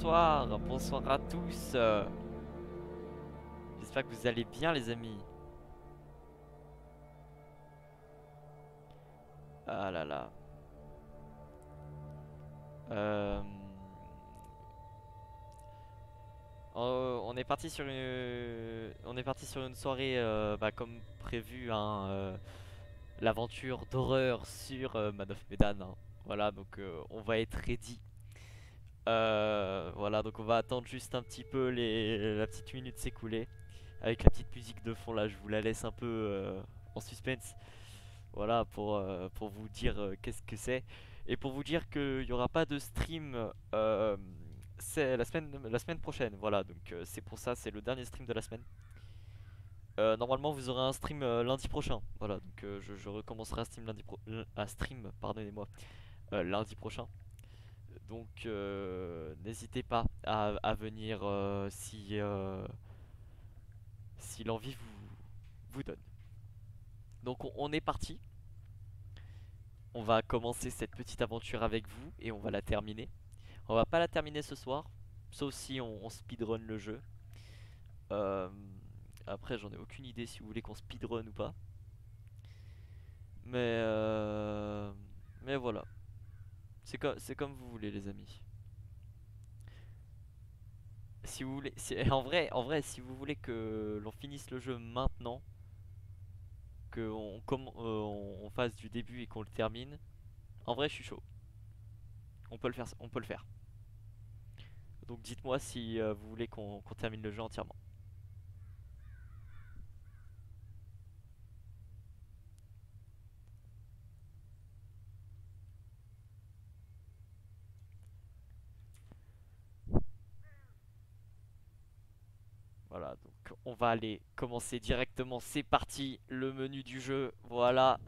bonsoir, bonsoir à tous. J'espère que vous allez bien les amis. Ah là là. Euh, on est parti sur une soirée comme prévu hein, l'aventure d'horreur sur Man of Medan hein. Voilà donc on va être ready. Voilà donc on va attendre juste un petit peu la petite minute s'écouler. Avec la petite musique de fond là, je vous la laisse un peu en suspense. Voilà pour vous dire qu'est-ce que c'est. Et pour vous dire qu'il n'y aura pas de stream c'est la semaine prochaine. Voilà, donc c'est pour ça, c'est le dernier stream de la semaine. Normalement vous aurez un stream lundi prochain. Voilà, donc je recommencerai à stream, pardonnez-moi, lundi prochain. Donc n'hésitez pas à venir si l'envie vous donne. Donc on est parti. On va commencer cette petite aventure avec vous et on va la terminer. On va pas la terminer ce soir, sauf si on speedrun le jeu. Euh, Après j'en ai aucune idée si vous voulez qu'on speedrun ou pas. Mais mais voilà. C'est comme vous voulez les amis. Si vous voulez, en vrai, si vous voulez que l'on finisse le jeu maintenant, on fasse du début et qu'on le termine, en vrai je suis chaud. On peut le faire, on peut le faire. Donc dites-moi si vous voulez qu'on termine le jeu entièrement. Voilà, donc on va aller commencer directement. C'est parti, le menu du jeu. Voilà.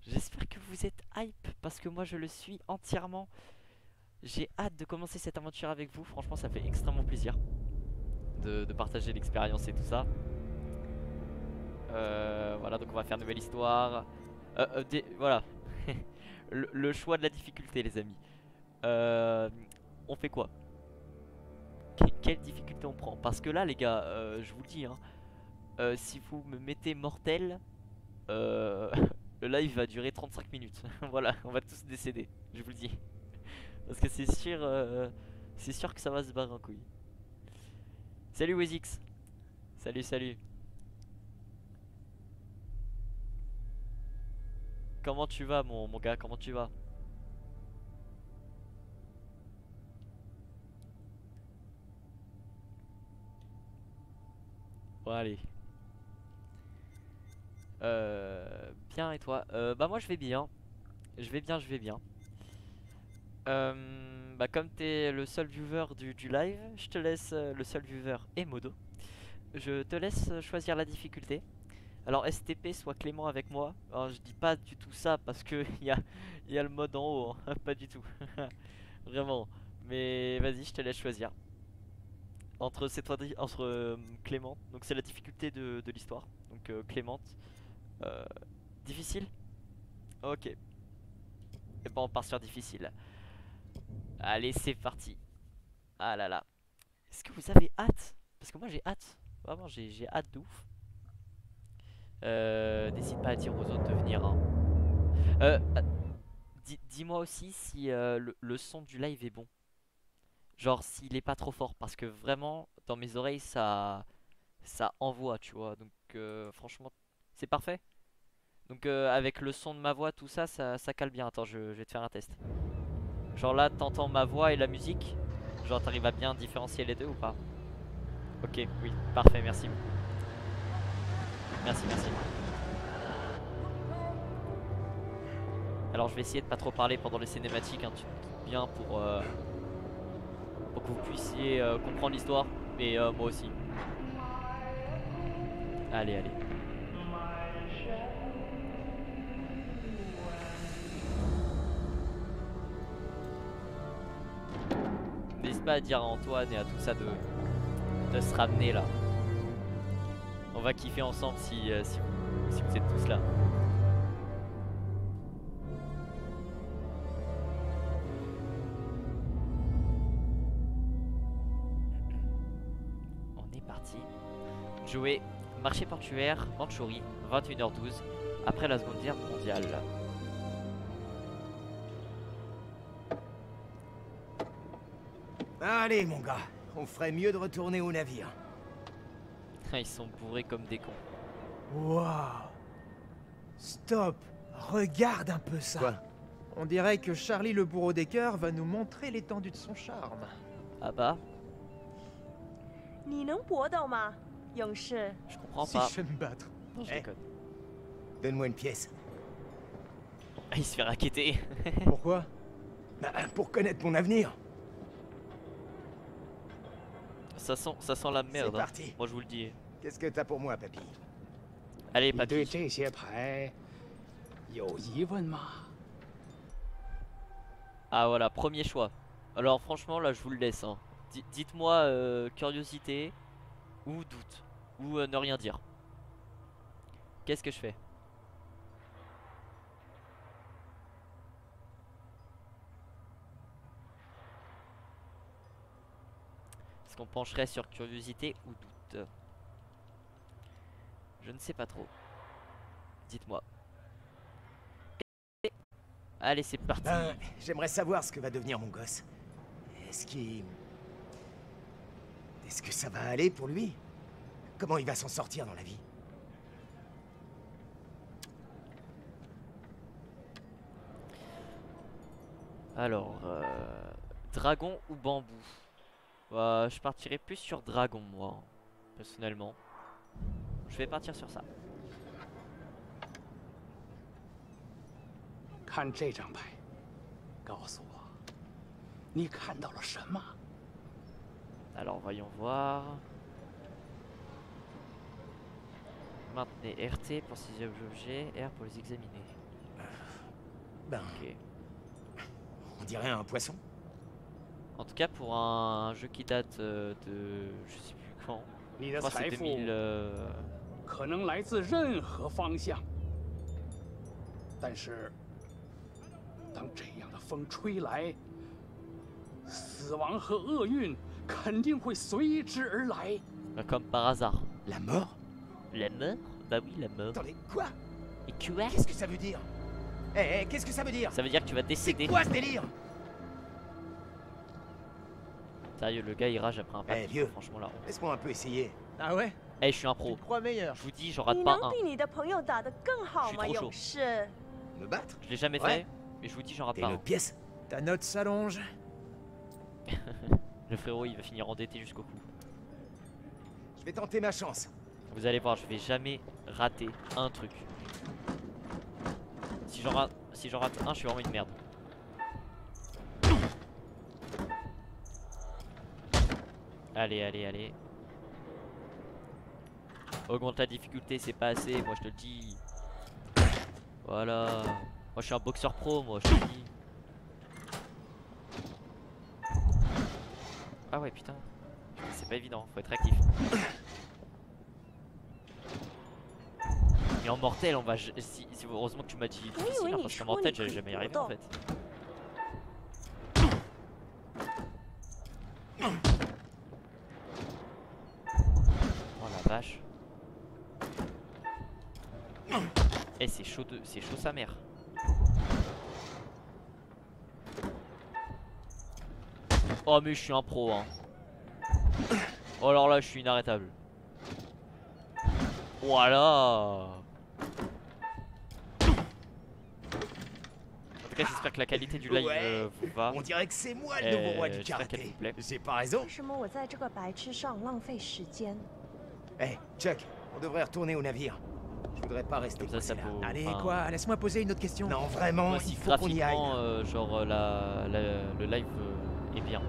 J'espère que vous êtes hype parce que moi je le suis entièrement. J'ai hâte de commencer cette aventure avec vous. Franchement, ça fait extrêmement plaisir de partager l'expérience et tout ça. Voilà, donc on va faire nouvelle histoire. Voilà. Le choix de la difficulté, les amis. On fait quoi? Quelle difficulté on prend? Parce que là, les gars, je vous le dis, hein, si vous me mettez mortel, euh, le live va durer 35 minutes. Voilà, on va tous décéder, je vous le dis. Parce que c'est sûr que ça va se barrer en couille. Salut Wezix. Salut, salut. Comment tu vas, mon gars? Comment tu vas? Bon, allez. Bien et toi? Bah moi je vais bien. Je vais bien, je vais bien. Bah comme t'es le seul viewer du live, je te laisse le seul viewer et modo. Je te laisse choisir la difficulté. Alors STP soit Clément avec moi. Alors, je dis pas du tout ça parce que il y a le mode en haut, hein. Pas du tout. Vraiment. Mais vas-y, je te laisse choisir. Entre Clément. Donc c'est la difficulté de l'histoire. Donc Clémente. Euh, Difficile? Ok. Et ben on part sur difficile. Allez, c'est parti. Ah là là. Est-ce que vous avez hâte? Parce que moi j'ai hâte. Vraiment, j'ai hâte de ouf. N'hésite pas à dire aux autres de venir, hein. Ah, dis-moi aussi si le son du live est bon. Genre s'il est pas trop fort. Parce que vraiment, dans mes oreilles, ça envoie, tu vois. Donc franchement, c'est parfait. Donc avec le son de ma voix, tout ça, ça cale bien. Attends, je vais te faire un test. Genre là, t'entends ma voix et la musique. Genre t'arrives à bien différencier les deux ou pas? Ok, oui, parfait, merci. Merci, merci. Alors je vais essayer de pas trop parler pendant les cinématiques, hein, tu te doutes bien pour que vous puissiez comprendre l'histoire. Et moi aussi. Allez, allez. N'hésite pas à dire à Antoine et à tout ça de se ramener là. On va kiffer ensemble si vous êtes tous là. parti. Jouer marché portuaire, Mandchourie, 21h12, après la Seconde Guerre mondiale. Allez, mon gars, on ferait mieux de retourner au navire. Ils sont bourrés comme des cons. Waouh! Stop! Regarde un peu ça! Quoi? On dirait que Charlie le bourreau des cœurs va nous montrer l'étendue de son charme. Ah bah, 你能搏斗吗，勇士？ je comprends Si pas. je vais me battre. Non, je Eh. déconne. Donne-moi une pièce. Ah, il se fait racketter. Pourquoi? Bah, pour connaître mon avenir. Ça sent la C'est merde. Hein. parti. Moi je vous le dis. Qu'est-ce que t'as pour moi, papy? Allez, 你对 papy. 这些牌有疑问吗？ Ah voilà, premier choix. Alors franchement là je vous le laisse. Hein. Dites-moi curiosité ou doute. Ou ne rien dire. Qu'est-ce que je fais? Est-ce qu'on pencherait sur curiosité ou doute? Je ne sais pas trop. Dites-moi. Allez, c'est parti. J'aimerais savoir ce que va devenir mon gosse. Est-ce que ça va aller pour lui? Comment il va s'en sortir dans la vie? Alors, dragon ou bambou? Je partirais plus sur dragon, moi, personnellement. Je vais partir sur ça. 看这张牌，告诉我，你看到了什么？ Alors, voyons voir. Maintenez RT pour saisir les objets, R pour les examiner. Ben, Ok. on dirait un poisson. En tout cas, pour un jeu qui date de je sais plus quand. 你 Je 的 crois que 财 c'est 富 2000. 可能来自任何方向，但是当这样的风吹来，死亡和厄运肯定会随之而来。 Comme par hasard. La mort? La mort? Bah oui, la mort. Attendez, quoi? Et quoi? Qu'est-ce que ça veut dire? Eh, qu'est-ce que ça veut dire? Ça veut dire que tu vas C'est décéder. quoi ce délire? Sérieux, le gars il rage après un pack. vieux. Franchement là. Laisse-moi un peu essayer. Ah ouais? Eh, je suis un Tu pro. te crois meilleur? Je vous dis, j'en rate 你 pas 能 un. 比你的朋友打得更好吗，是trop 勇士？ Me battre? Je l'ai jamais Ouais. fait, mais je vous dis, j'en rate T'es pas une un. pièce? Ta note s'allonge. Le frérot il va finir endetté jusqu'au cou. Je vais tenter ma chance. Vous allez voir, je vais jamais rater un truc. Si j'en rate un, je suis vraiment une merde. Allez, allez, allez. Augmente la difficulté, c'est pas assez, moi je te le dis. Voilà. Moi je suis un boxeur pro, moi je te le dis. Ah ouais, putain. C'est pas évident, faut être actif. Et en mortel, on va. Heureusement que tu m'as dit difficile, oui, hein, parce je qu'en vois, mortel, il j'allais faut jamais y une arriver en photo. fait. Oh la vache. Eh, c'est chaud, c'est chaud sa mère. Oh, mais je suis un pro, hein. Oh, alors là, je suis inarrêtable. Voilà. En tout cas, j'espère que la qualité du live Ouais. vous va. On dirait que c'est moi le nouveau roi du j'espère qu'elle karaté. vous plaît. J'ai pas raison? 为什么我在这个白痴上浪费时间？ Eh, Chuck, on devrait retourner au navire. Je voudrais pas rester Comme ça, coincé là. vaut- Allez, enfin, quoi? Laisse-moi poser une autre question. Non, vraiment, moi, si il faut qu'on y aille. graphiquement, genre le live est bien.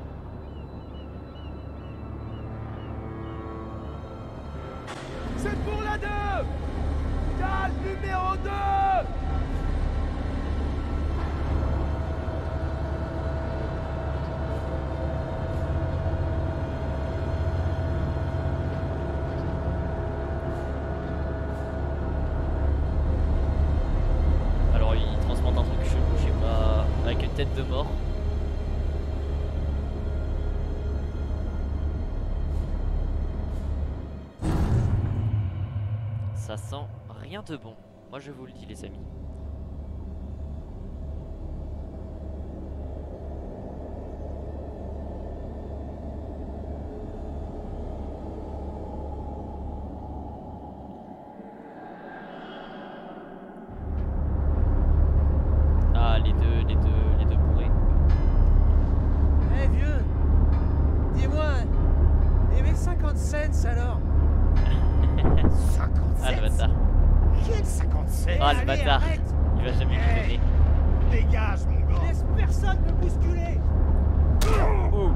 C'est pour la 2! Cale numéro 2! Alors, il transporte un truc chelou, je sais pas, avec une tête de mort. Ça sent rien de bon. Moi je vous le dis les amis. Ah les deux bourrés. Eh vieux, dis-moi, et mes 50 cents alors? 50 Ah le cents. bâtard. Quel 50 cents? Ah le Allez, bâtard. arrête. Il va jamais me donner. Dégage, mon gars. Laisse personne me bousculer. Oh.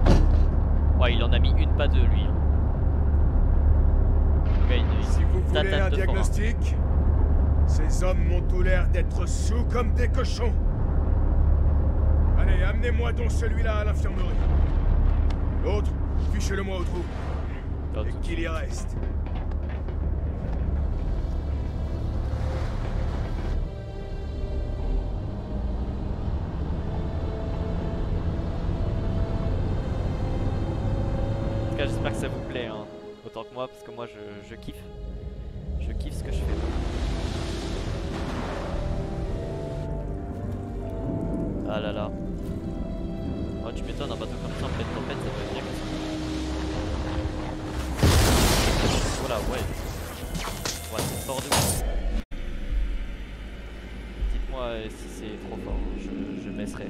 Ouais, il en a mis une, pas deux, lui. Hein. Le gars, il Si vous voulez tatane un de fort, hein. diagnostic, ces hommes m'ont tout l'air d'être sous comme des cochons. Allez, amenez-moi donc celui-là à l'infirmerie. L'autre, fichez-le-moi au trou. L'autre. Et qu'il y reste. En tout cas, j'espère que ça vous plaît, hein. Autant que moi, parce que moi, je kiffe. Je kiffe ce que je fais. Ah là là. Oh, tu m'étonnes, un bateau comme ça en pleine tempête, ça doit être bien comme ça. Voilà, ouais. Ouais, c'est fort de ouf. Dites-moi si c'est trop fort, je baisserai.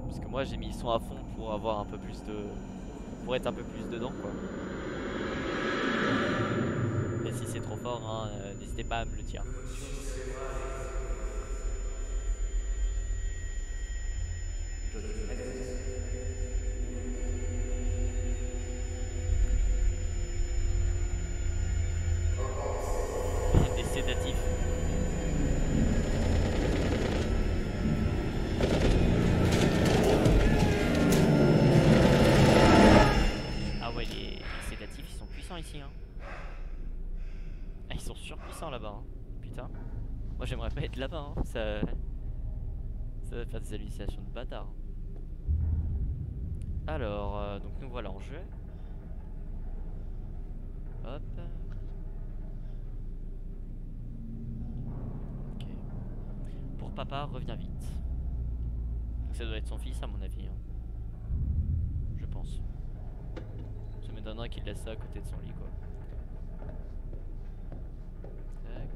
Parce que moi j'ai mis le son à fond pour avoir un peu plus de... pour être un peu plus dedans quoi. Et si c'est trop fort, hein, n'hésitez pas à me le dire. Des sédatifs. Ah ouais, les sédatifs ils sont puissants ici hein. Ah, ils sont surpuissants là-bas hein. Putain. Moi j'aimerais pas être là-bas hein. Ça va faire des hallucinations de bâtard. Alors, donc nous voilà en jeu. Hop. Ok. Pour papa, reviens vite. Donc ça doit être son fils à mon avis. Hein. Je pense. Ça m'étonnerait qu'il laisse ça à côté de son lit quoi. Tac.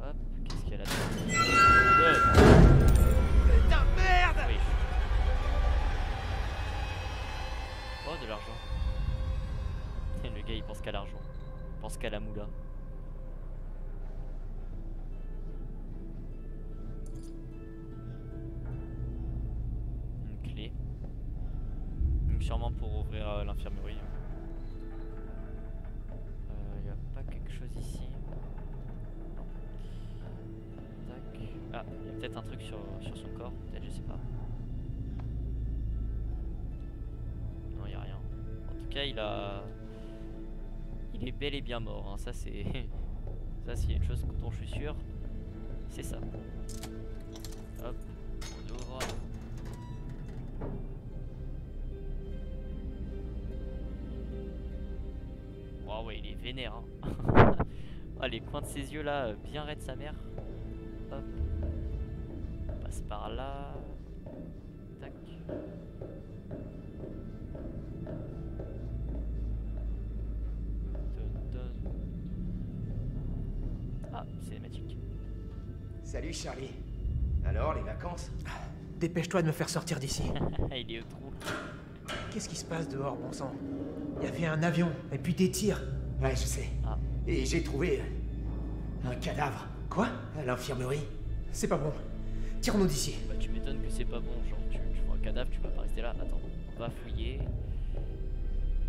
Hop, qu'est-ce qu'il y a là-dedans? Putain, merde! Oui. Oh, de l'argent. Et le gars il pense qu'à l'argent. Il pense qu'à la moula. Une clé. Donc sûrement pour ouvrir l'infirmerie. Y a pas quelque chose ici. Non. Tac. Ah, il y a peut-être un truc sur son corps. Peut-être, je sais pas. Non, il y a rien. En tout cas, il est bel et bien mort. Hein. Ça, c'est. Ça, s'il y a une chose dont je suis sûr, c'est ça. Hop, on ouvre. Waouh, ouais, il est vénère. Hein. Ah, les coins de ses yeux là, bien raides sa mère. Hop. On passe par là. Tac. Ah, cinématique. Salut Charlie. Alors, les vacances? Dépêche-toi de me faire sortir d'ici. Il est au trou. Qu'est-ce qui se passe dehors, bon sang? Il y avait un avion, et puis des tirs. Ouais, je sais. Ah. Et j'ai trouvé un cadavre. Quoi? À l'infirmerie. C'est pas bon. Tire-nous d'ici. Bah, tu m'étonnes que c'est pas bon. Genre, tu vois un cadavre, tu vas pas rester là. Attends, on va fouiller.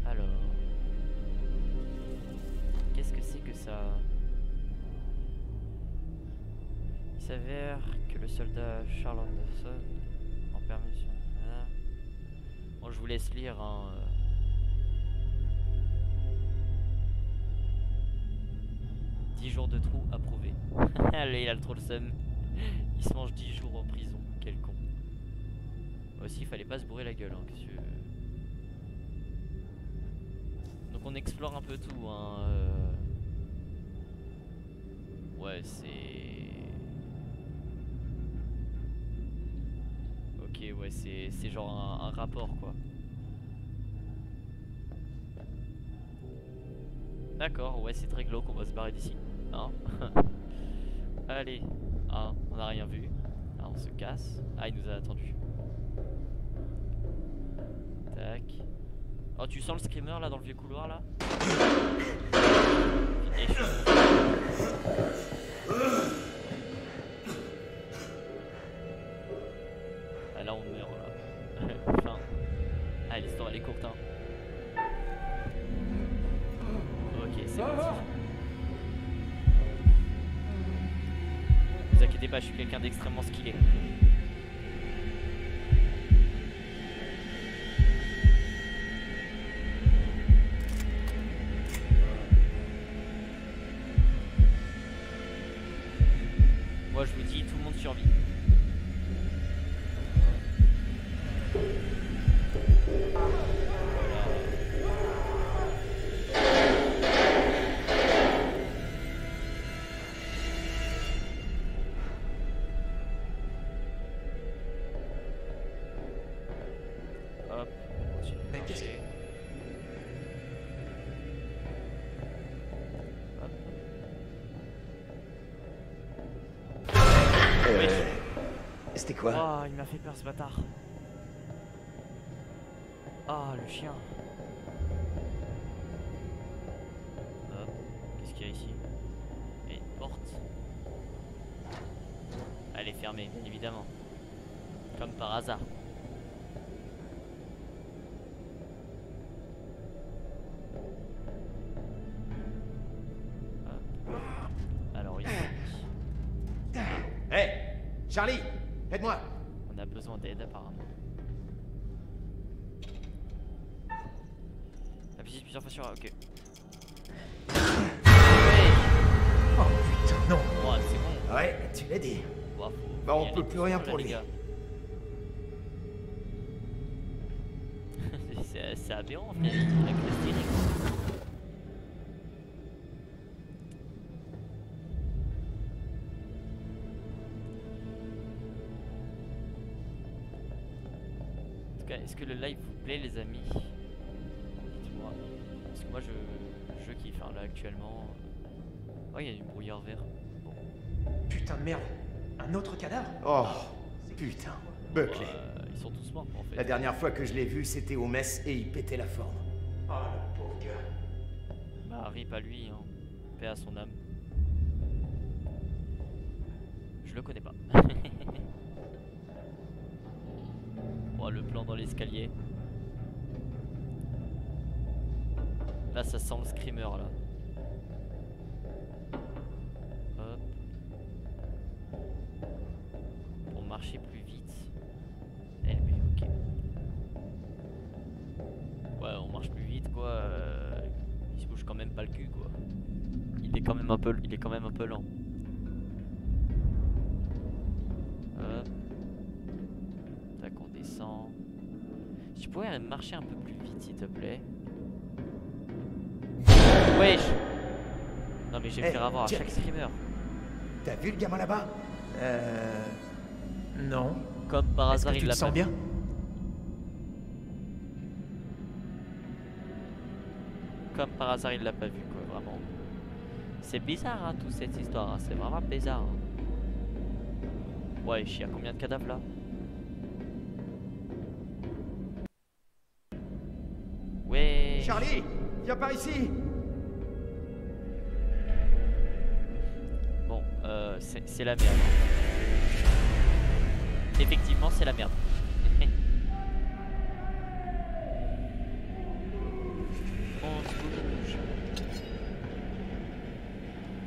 Alors. Qu'est-ce que c'est que ça? Il s'avère que le soldat Charles Anderson, en permission. Ah. Bon, je vous laisse lire. Hein, 10 jours de trou approuvé. Allez, il a trop le seum. Il se mange 10 jours en prison. Quel con. Aussi, il fallait pas se bourrer la gueule. Hein, on explore un peu tout, hein. Ouais, c'est... Ok, ouais, c'est genre un rapport, quoi. D'accord, ouais, c'est très glauque, on va se barrer d'ici. Hein. Allez, hein, on n'a rien vu. Ah, on se casse. Ah, il nous a attendu. Tac. Oh, tu sens le screamer là dans le vieux couloir là? Et je... Ah, là on meurt là. Enfin. Ah, l'histoire elle est courte, hein. Ok, c'est parti. Ne vous inquiétez pas, je suis quelqu'un d'extrêmement skillé. Moi je vous dis, tout le monde survit. Hop, on continue de Mais qu'est-ce marcher. Hop. C'était quoi? Oh, il m'a fait peur ce bâtard. Ah, le chien. Hop, qu'est-ce qu'il y a ici? Il y a une porte. Elle est fermée, bien évidemment. Comme par hasard. Hop. Alors ici, Hé, Charlie, aide-moi. on a besoin d'aide apparemment. Appuie plusieurs fois sur A, ok. Oh putain, non. Oh, c'est bon. Ouais, tu l'as dit. Ouah, faut Bah, on y aller peut plus rien doucement, pour là, lui. les gars. C'est aberrant, frère. Avec le steering. En tout cas, est-ce que le live vous plaît, les amis? Dites-moi. Parce que moi, je kiffe, hein, là, actuellement. Oh, il y a du brouillard vert. Putain de merde. Un autre cadavre? Oh, putain. Buckley. Ils sont tous morts, en fait. La dernière fois que je l'ai vu, c'était au mess et il pétait la forme. Oh, le pauvre gars. Bah, rip à lui, hein. Paix à son âme. Je le connais pas. Oh, le plan dans l'escalier. Là, ça sent le screamer, là. Hop. Pour marcher plus vite. LB, ok. Ouais, on marche plus vite, quoi. Il se bouge quand même pas le cul, quoi. Il est quand même un peu lent. Hop. Tac, on descend. Si tu pourrais marcher un peu plus vite, s'il te plaît. Wesh. Non mais je vais me Hey, faire avoir à Jack. chaque screamer. T'as vu le gamin là-bas? Non. Comme par Est-ce hasard, que tu il te l'a sens pas bien? vu. Comme par hasard, il l'a pas vu, quoi, vraiment. C'est bizarre, hein, toute cette histoire. Hein. C'est vraiment bizarre. Hein. Ouais, il y a combien de cadavres là? Ouais. Charlie, viens par ici. Bon, c'est la merde. Effectivement, c'est la merde. On se bouge.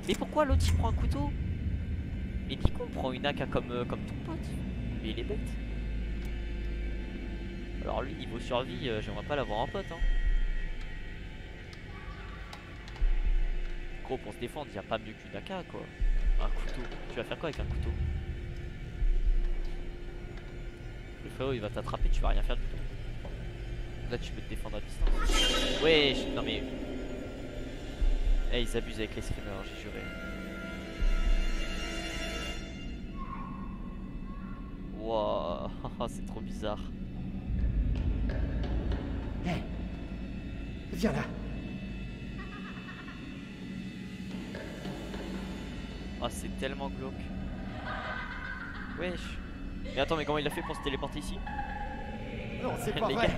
Mais pourquoi l'autre il prend un couteau? Mais Nico prend une AK comme ton pote. Mais il est bête. Alors lui, niveau survie, j'aimerais pas l'avoir en pote. Hein. Gros, pour se défendre, il n'y a pas mieux qu'une AK, quoi. Un couteau. Tu vas faire quoi avec un couteau? Le frérot, il va t'attraper, tu vas rien faire du tout. Là, tu peux te défendre à distance. Ouais, non mais. Eh, ils abusent avec les screamers, j'ai juré. Wow, c'est trop bizarre. Hé, viens là. Ah, c'est tellement glauque. Wesh. Mais attends, mais comment il a fait pour se téléporter ici? Non, c'est pas Les vrai. gars.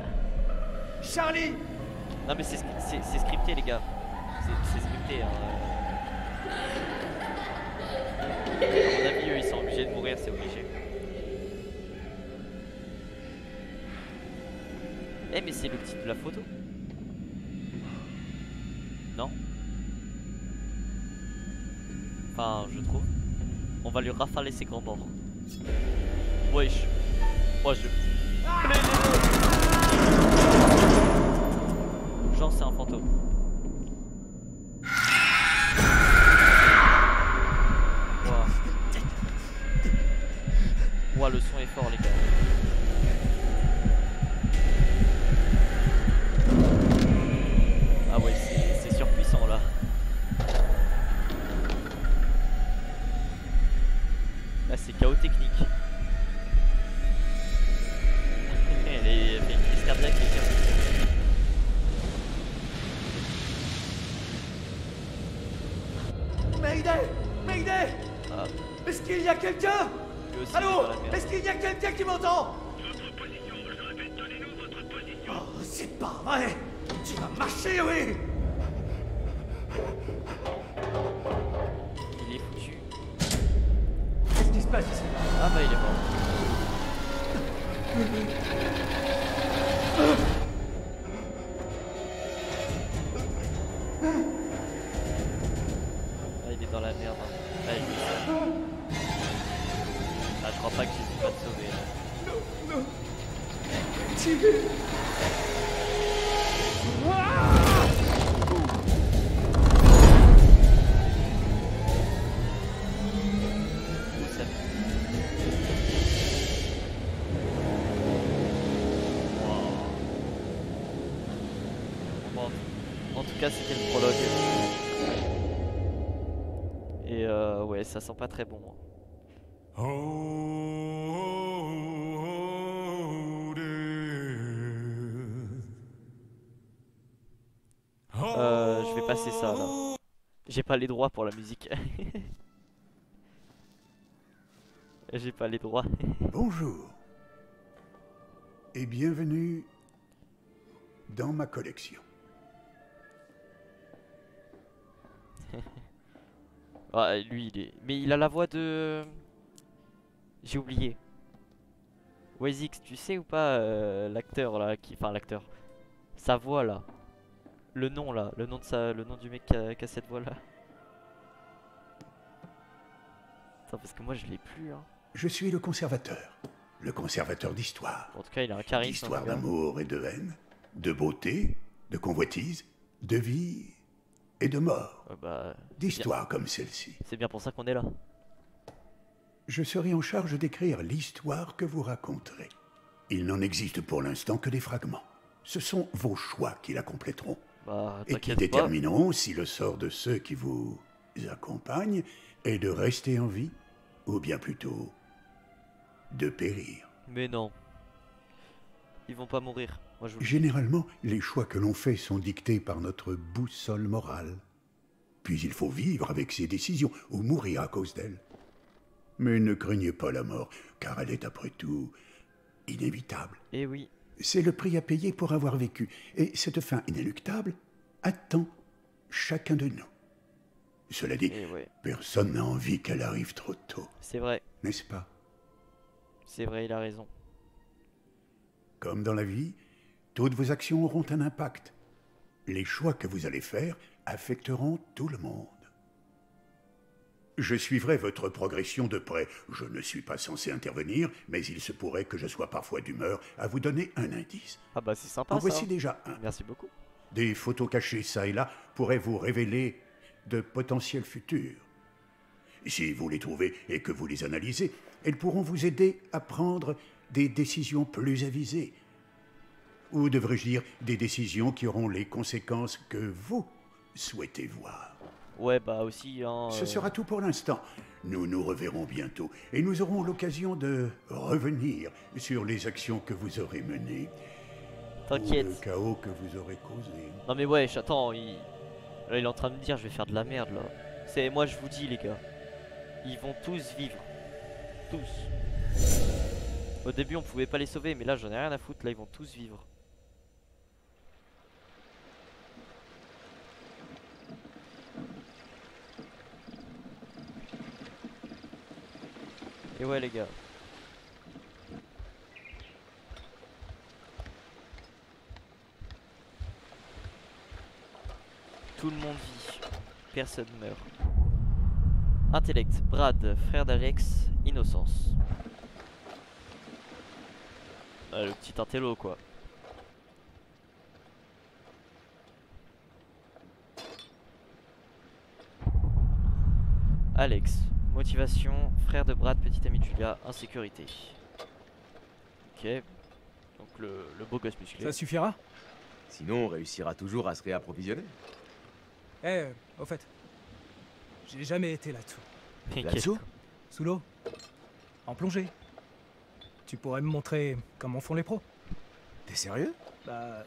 Charlie! Non mais c'est scripté les gars. C'est scripté hein. À mon avis eux ils sont obligés de mourir, c'est obligé. Eh mais c'est le titre de la photo. Non? Enfin je trouve. On va lui rafaler ses grands morts. Wesh. Moi je... Genre c'est un fantôme. Wow. Wow, le son est fort les gars. Ah ouais c'est surpuissant là. Là c'est chaos technique. Elle est fait une crise cardiaque quelqu'un. Mayday! Mayday! Ah, Est-ce qu'il y a quelqu'un? lui aussi, Allô? il est dans la merde. Est-ce qu'il y a quelqu'un qui m'entend? Oh, c'est pas vrai! Tu vas marcher, oui! Il est foutu. Qu'est-ce qui se passe ici? Ah bah il est mort. Ah il est dans la merde. Hein. Ah, ah je crois pas que Jésus va te sauver. Là. Où ça? Bon, en tout cas c'était le prologue. Et ouais ça sent pas très bon. Hein. Je vais passer ça là. J'ai pas les droits pour la musique. J'ai pas les droits. Bonjour et bienvenue dans ma collection. Ah, lui il est... Mais il a la voix de... J'ai oublié. Wazix, tu sais ou pas l'acteur là qui... Enfin l'acteur. Sa voix là. Le nom là. Le nom de sa... Le nom du mec qui a cette voix là. Attends parce que moi je l'ai plus hein. Je suis le conservateur d'histoire. En tout cas il a un charisme. D'histoire hein, le gars. d'amour et de haine, de beauté, de convoitise, de vie et de mort. Ouais, bah, D'histoires comme celle-ci. c'est bien pour ça qu'on est là. Je serai en charge d'écrire l'histoire que vous raconterez. Il n'en existe pour l'instant que des fragments. Ce sont vos choix qui la compléteront Bah et qui t'inquiète pas. détermineront si le sort de ceux qui vous accompagnent est de rester en vie ou bien plutôt de périr. Mais non. Ils vont pas mourir. Moi je vous le dis. Généralement, les choix que l'on fait sont dictés par notre boussole morale. Puis il faut vivre avec ses décisions ou mourir à cause d'elles. Mais ne craignez pas la mort, car elle est après tout inévitable. Eh oui. C'est le prix à payer pour avoir vécu, et cette fin inéluctable attend chacun de nous. Cela dit, Eh ouais. personne n'a envie qu'elle arrive trop tôt, C'est vrai. n'est-ce pas? C'est vrai, il a raison. Comme dans la vie, toutes vos actions auront un impact. Les choix que vous allez faire affecteront tout le monde. Je suivrai votre progression de près. Je ne suis pas censé intervenir, mais il se pourrait que je sois parfois d'humeur à vous donner un indice. Ah bah c'est sympa En ça. voici déjà un. Merci beaucoup. Des photos cachées ça et là pourraient vous révéler de potentiels futurs. Si vous les trouvez et que vous les analysez, elles pourront vous aider à prendre des décisions plus avisées. Ou devrais-je dire des décisions qui auront les conséquences que vous souhaitez voir. Ouais, bah aussi, hein. Ce sera tout pour l'instant. Nous nous reverrons bientôt et nous aurons l'occasion de revenir sur les actions que vous aurez menées. T'inquiète. Ou le chaos que vous aurez causé. Non mais ouais, attends, là il est en train de me dire je vais faire de la merde là. C'est moi je vous dis les gars. Ils vont tous vivre. Tous. Au début on pouvait pas les sauver mais là j'en ai rien à foutre, là ils vont tous vivre. Et ouais les gars. Tout le monde vit, personne meurt. Intellect, Brad, frère d'Alex, innocence. Le petit intello quoi. Alex, motivation, frère de Brad, petit ami de Julia, insécurité. Ok, donc le beau gosse musclé. Ça suffira? Sinon, on réussira toujours à se réapprovisionner. Eh, au fait, j'ai jamais été là-dessous. Mais Là-dessous? Sous l'eau? En plongée? Tu pourrais me montrer comment font les pros? T'es sérieux? Bah...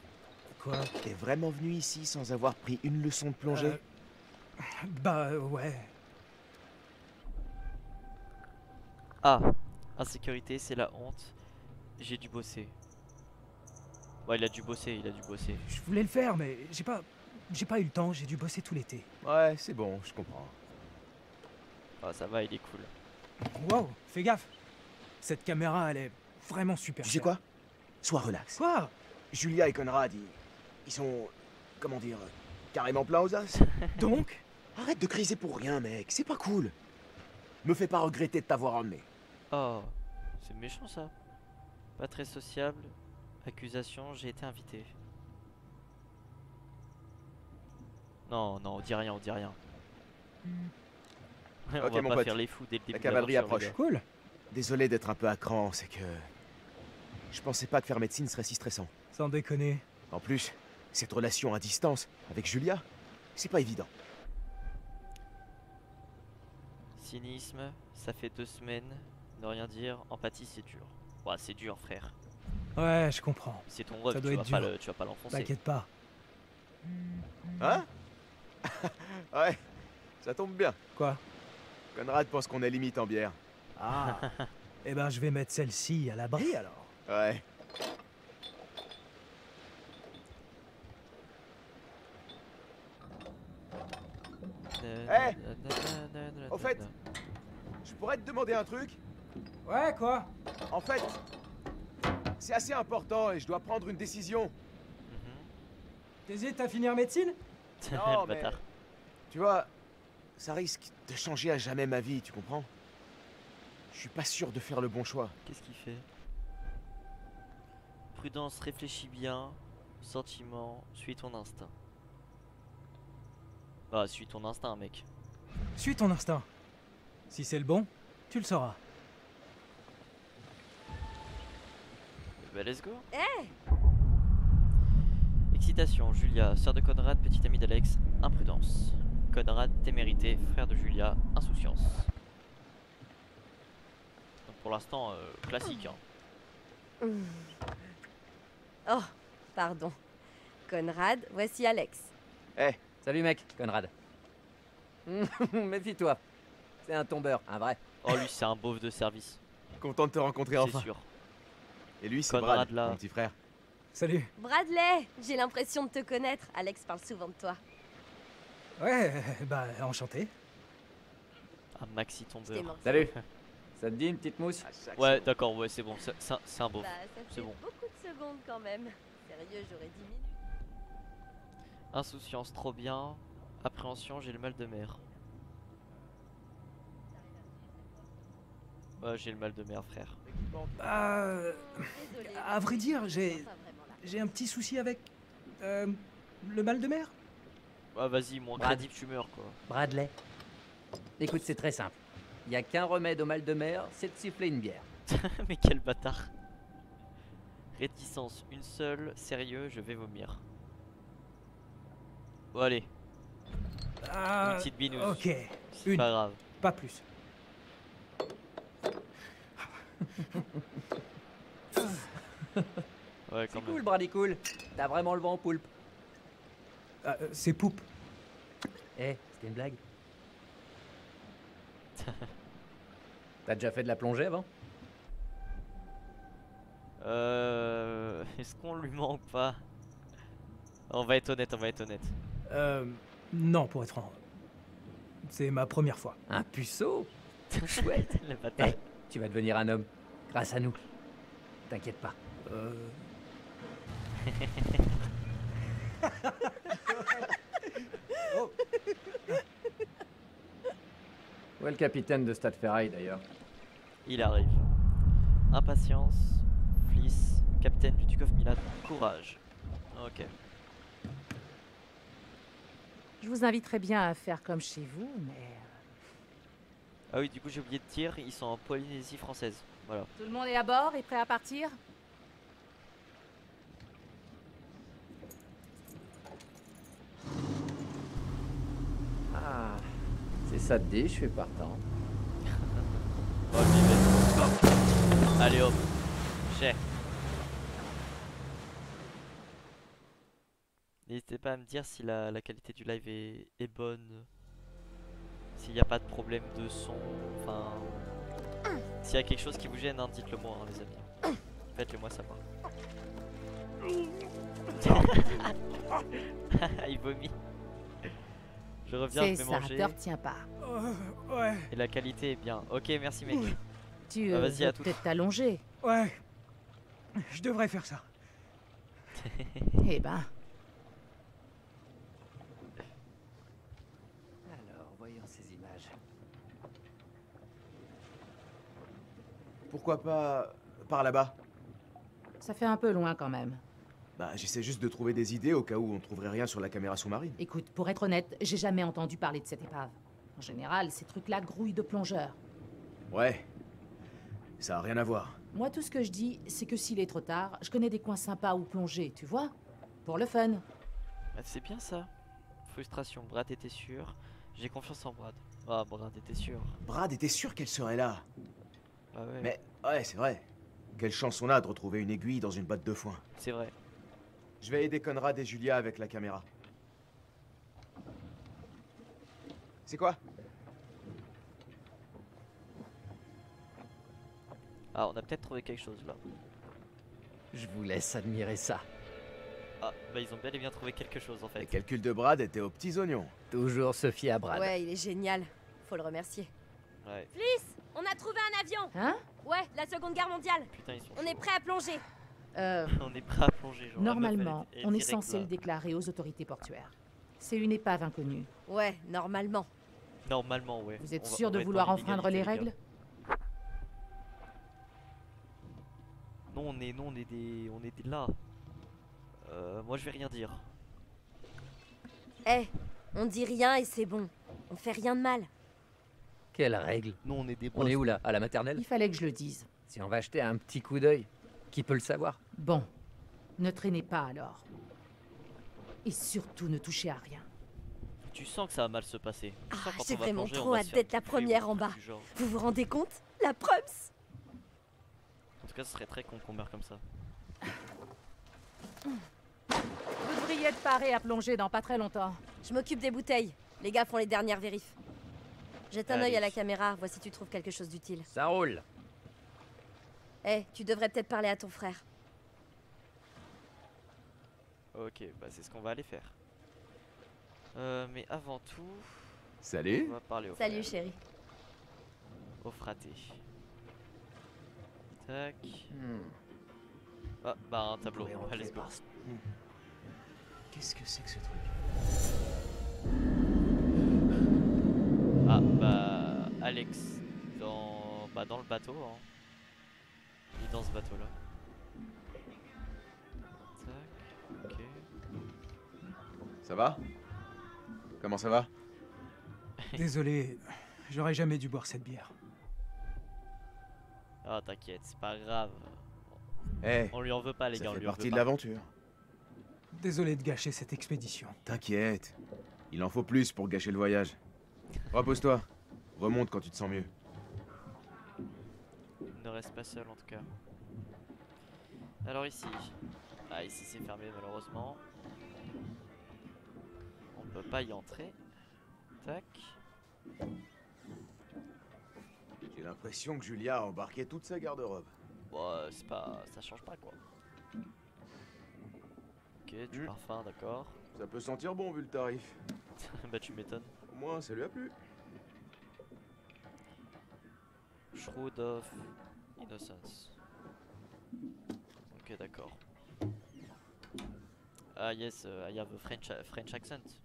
quoi? T'es vraiment venu ici sans avoir pris une leçon de plongée? Bah ouais. Ah, insécurité, c'est la honte. J'ai dû bosser. Ouais, il a dû bosser, Je voulais le faire, mais j'ai pas eu le temps, j'ai dû bosser tout l'été. Ouais, c'est bon, je comprends. Ah, ça va, il est cool. Wow, fais gaffe. Cette caméra, elle est vraiment super. Tu sais quoi? Sois relax. Quoi? Julia et Conrad, ils sont... comment dire... carrément pleins aux as. Donc? Arrête de criser pour rien, mec, c'est pas cool. Me fais pas regretter de t'avoir emmené. Oh, c'est méchant ça. Pas très sociable. Accusation, j'ai été invité. Non, non, on dit rien, on dit rien. On Ok, va mon pas pote. faire les fous dès le début. La cavalerie de l'aventure, approche. les gars. Cool. Désolé d'être un peu à cran, c'est que... je pensais pas que faire médecine serait si stressant. Sans déconner. En plus, cette relation à distance avec Julia, c'est pas évident. Cynisme, ça fait 2 semaines. Ne rien dire, empathie c'est dur. Ouais, c'est dur frère. Ouais, je comprends. C'est ton rêve, Ça doit tu être vas, dur. tu vas pas l'enfoncer. T'inquiète pas. Hein? Ouais, ça tombe bien. Quoi? Conrad pense qu'on est limite en bière. Ah. Eh ben, je vais mettre celle-ci à l'abri alors. Ouais. Hey, au fait, je pourrais te demander un truc? Ouais, quoi? En fait, c'est assez important et je dois prendre une décision. T'hésites à finir médecine? Non, Le mais... bâtard. tu vois, ça risque de changer à jamais ma vie, tu comprends? Je suis pas sûr de faire le bon choix. Qu'est-ce qu'il fait? Prudence, réfléchis bien. Sentiment, suis ton instinct. Bah, suis ton instinct, mec. Suis ton instinct. Si c'est le bon, tu le sauras. Bah, let's go. Eh, Excitation, Julia, sœur de Conrad, petite amie d'Alex, imprudence. Conrad, témérité, frère de Julia, insouciance. Donc pour l'instant, classique. Hein. Oh, pardon. Conrad, voici Alex. Salut mec, Conrad. Méfie-toi. C'est un tombeur, un vrai. Oh, lui, c'est un beauf de service. Content de te rencontrer C'est enfin. sûr. Et lui, c'est Conrad, Brad, là. mon petit frère. Salut. Bradley, j'ai l'impression de te connaître. Alex parle souvent de toi. Ouais, bah, enchanté. Un maxi Je t'ai tombeur. manqué. Salut. Ça te dit une petite mousse? Ouais, d'accord, ouais, c'est bon. C'est un beauf. Bah, ça C'est fait bon. beaucoup de secondes quand même. Sérieux, j'aurais 10 minutes. Insouciance, trop bien. Appréhension, j'ai le mal de mer. Ouais, j'ai le mal de mer, frère. Désolée, À vrai dire, j'ai pas vraiment là. un petit souci avec... le mal de mer. Ouais, vas-y, mon Brad. crédit, tu meurs, quoi. Bradley. Écoute, c'est très simple. Il n'y a qu'un remède au mal de mer, c'est de siffler une bière. Mais quel bâtard. Réticence, une seule. Sérieux, je vais vomir. Bon, allez. Une petite binouze. Ok. C'est pas grave. Pas plus. Ouais, C'est quand cool, même. Brady cool. T'as vraiment le vent en poulpe. C'est poupe. Eh, c'était une blague. T'as déjà fait de la plongée avant? Est-ce qu'on lui ment ou pas? On va être honnête, on va être honnête. Non, pour être franc. C'est ma première fois. Un puceau? Chouette. Le bâtard. Eh, tu vas devenir un homme. Grâce à nous. T'inquiète pas. Où est le capitaine de Stade Ferraille d'ailleurs? Il arrive. Impatience, Fliss, capitaine du Duke of Milan, courage. Ok. Je vous inviterais bien à faire comme chez vous, mais... Ah oui, du coup j'ai oublié de dire, ils sont en Polynésie française. Voilà. Tout le monde est à bord et prêt à partir? Ah, c'est ça te dit, je suis partant. Oh, bébé. Allez hop. J'ai. N'hésitez pas à me dire si la qualité du live est bonne. S'il n'y a pas de problème de son. Enfin. S'il y a quelque chose qui vous gêne, hein, dites-le moi, hein, les amis. Faites-le moi savoir. Il vomit. Je reviens, je C'est vais ça, manger. te retiens pas. Ouais. Et la qualité est bien. Ok, merci mec. Tu Bah, vas-y, à veux toutes. peut-être t'allonger. Ouais. Je devrais faire ça. Eh ben, Alors, voyons ces images. Pourquoi pas par là-bas? ça fait un peu loin quand même. Bah, j'essaie juste de trouver des idées au cas où on trouverait rien sur la caméra sous-marine. Écoute, pour être honnête, j'ai jamais entendu parler de cette épave. En général, ces trucs-là grouillent de plongeurs. Ouais. Ça a rien à voir. Moi, tout ce que je dis, c'est que s'il est trop tard, je connais des coins sympas où plonger, tu vois? Pour le fun. Ah, c'est bien ça. Frustration, Brad était sûr. J'ai confiance en Brad. Ah, Brad était sûr. Brad était sûr qu'elle serait là. Ah ouais. Mais, ouais, c'est vrai. Quelle chance on a de retrouver une aiguille dans une botte de foin. C'est vrai. Je vais aider Conrad et Julia avec la caméra. C'est quoi? Ah, on a peut-être trouvé quelque chose là. Je vous laisse admirer ça. Ah, bah ils ont bel et bien trouvé quelque chose en fait. Les calculs de Brad étaient aux petits oignons. Toujours se fier à Brad. Ouais, il est génial. Faut le remercier. Ouais. Fliss, on a trouvé un avion. Hein? Ouais, la Seconde Guerre mondiale. Putain, ils sont On est chauds. prêt à plonger. On est prêt à plonger. Genre, Normalement, la meuf, on est direct, censé là. le déclarer aux autorités portuaires. C'est une épave inconnue. Ouais, normalement. Normalement, ouais. Vous êtes On va- sûr on de va être vouloir dans enfreindre les l'illégalité, règles? gars. Non, on est des là. Moi, je vais rien dire. Eh, on dit rien et c'est bon. On fait rien de mal. Quelle règle? Nous, on est des On est où là? À la maternelle? Il fallait que je le dise. Si on va jeter un petit coup d'œil, qui peut le savoir? Bon, ne traînez pas alors. Et surtout ne touchez à rien. Tu sens que ça va mal se passer. Tu sens Ah, quand j'ai on va vraiment plonger, on trop va hâte se faire d'être la bouffer ou un première en truc bas. du genre. Vous vous rendez compte? La prums. En tout cas, ce serait très con qu'on meure comme ça. Vous devriez être paré à plonger dans pas très longtemps. Je m'occupe des bouteilles. Les gars font les dernières vérifs. Jette un Allez. œil à la caméra, vois si tu trouves quelque chose d'utile. Ça roule. Eh, tu devrais peut-être parler à ton frère. Ok, bah c'est ce qu'on va aller faire. Mais avant tout, Salut. on va parler au Salut frère. chérie. Au fraté. Tac. Ah, bah un tableau. Allez, let's go. Qu'est-ce que c'est que ce truc? Ah, bah Alex dans le bateau. Hein. Il est dans ce bateau là. Tac. Ok. Ça va? Comment ça va? Désolé, j'aurais jamais dû boire cette bière. Ah, t'inquiète, c'est pas grave. Eh, On lui en veut pas, les ça gars, on fait lui en veut partie de pas. l'aventure. Désolé de gâcher cette expédition. T'inquiète. Il en faut plus pour gâcher le voyage. Repose-toi. Remonte quand tu te sens mieux. Ne reste pas seul en tout cas. Alors ici. Ah, ici c'est fermé malheureusement. On peut pas y entrer. Tac. J'ai l'impression que Julia a embarqué toute sa garde-robe. Bon, c'est pas. Ça change pas quoi. Ok, du parfum, d'accord. Ça peut sentir bon vu le tarif. Bah, tu m'étonnes. Au moins, ça lui a plu. Shroud of Innocence. Ok, d'accord. Ah, yes, I have a French accent.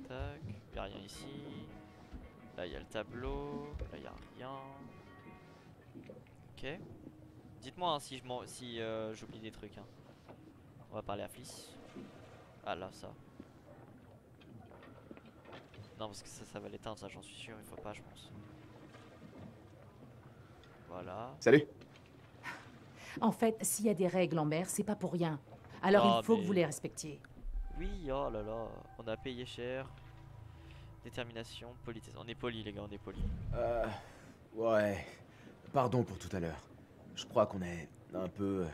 Tac, y'a rien ici. Là, il y a le tableau. Là, il y a rien. Ok. Dites-moi hein, si j'oublie des trucs. Hein. On va parler à Fliss. Ah là, ça. Non, parce que ça va l'éteindre, ça, j'en suis sûr. Il faut pas, je pense. Voilà. Salut. En fait, s'il y a des règles en mer, c'est pas pour rien. Alors il faut que vous les respectiez. Oui, oh là là. On a payé cher. Détermination, politesse. On est poli, les gars, on est poli. Ouais. Pardon pour tout à l'heure. Je crois qu'on est un peu...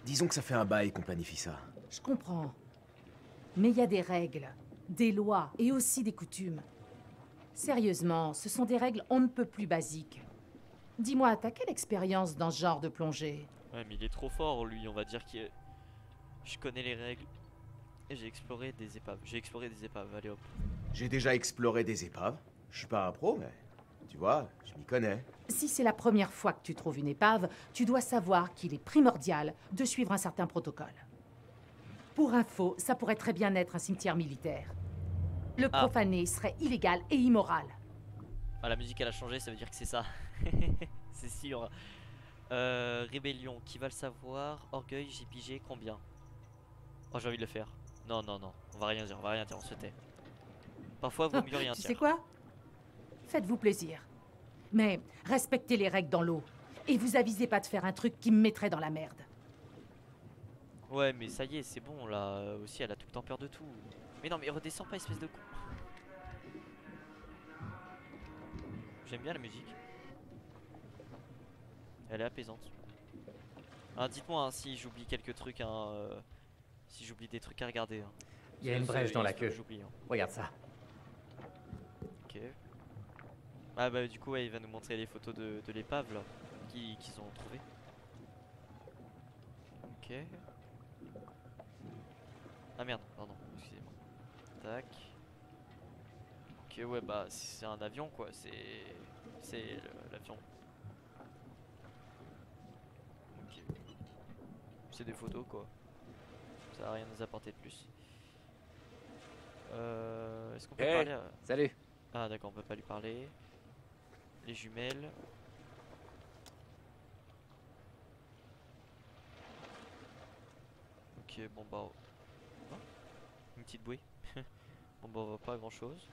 Disons que ça fait un bail qu'on planifie ça. Je comprends. Mais il y a des règles, des lois et aussi des coutumes. Sérieusement, ce sont des règles on ne peut plus basiques. Dis-moi, t'as quelle expérience dans ce genre de plongée? Ouais, mais il est trop fort, lui. On va dire que je connais les règles. Et j'ai exploré des épaves. Allez hop. J'ai déjà exploré des épaves. Je suis pas un pro, mais... Tu vois, je m'y connais. Si c'est la première fois que tu trouves une épave, tu dois savoir qu'il est primordial de suivre un certain protocole. Pour info, ça pourrait très bien être un cimetière militaire. Le profaner serait illégal et immoral. Ah, la musique elle a changé, ça veut dire que c'est ça. C'est sûr. Rébellion, qui va le savoir? Orgueil, j'ai pigé, combien? Oh, j'ai envie de le faire. Non, non, non, on va rien dire, on se tait. Parfois, vaut mieux rien dire. Tu sais quoi? Faites-vous plaisir. Mais respectez les règles dans l'eau. Et vous avisez pas de faire un truc qui me mettrait dans la merde. Ouais, mais ça y est, c'est bon, là. Aussi, elle a tout le temps peur de tout. Mais non, mais redescends pas, espèce de con. J'aime bien la musique. Elle est apaisante. Ah, dites-moi hein, si j'oublie quelques trucs, hein, si j'oublie des trucs à regarder. Hein. Il y a une brèche dans la queue. Hein. Regarde ça. Ok. Ah bah du coup ouais, il va nous montrer les photos de l'épave là qu'ils ont trouvé. Ok. Ah merde, pardon, excusez-moi. Tac. Ok ouais bah c'est un avion quoi, c'est l'avion. Ok. C'est des photos quoi. Ça va rien nous apporter de plus. Est-ce qu'on peut parler à... Salut. Ah d'accord, on peut pas lui parler. Les jumelles. Ok, bon bah... Oh, une petite bouée. Bon bah on voit pas grand chose.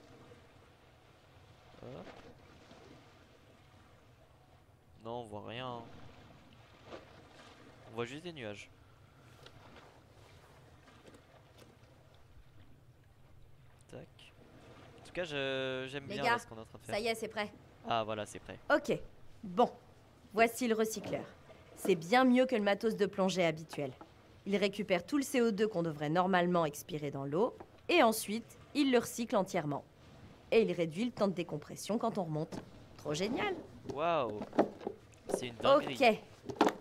Hop. Non, on voit rien. On voit juste des nuages. Tac. En tout cas, j'aime bien là, ce qu'on est en train de faire. Ça y est, c'est prêt. Ah voilà, c'est prêt. Ok, bon. Voici le recycleur. C'est bien mieux que le matos de plongée habituel. Il récupère tout le CO2 qu'on devrait normalement expirer dans l'eau, et ensuite, il le recycle entièrement. Et il réduit le temps de décompression quand on remonte. Trop génial. Waouh. C'est une dinguerie. Ok.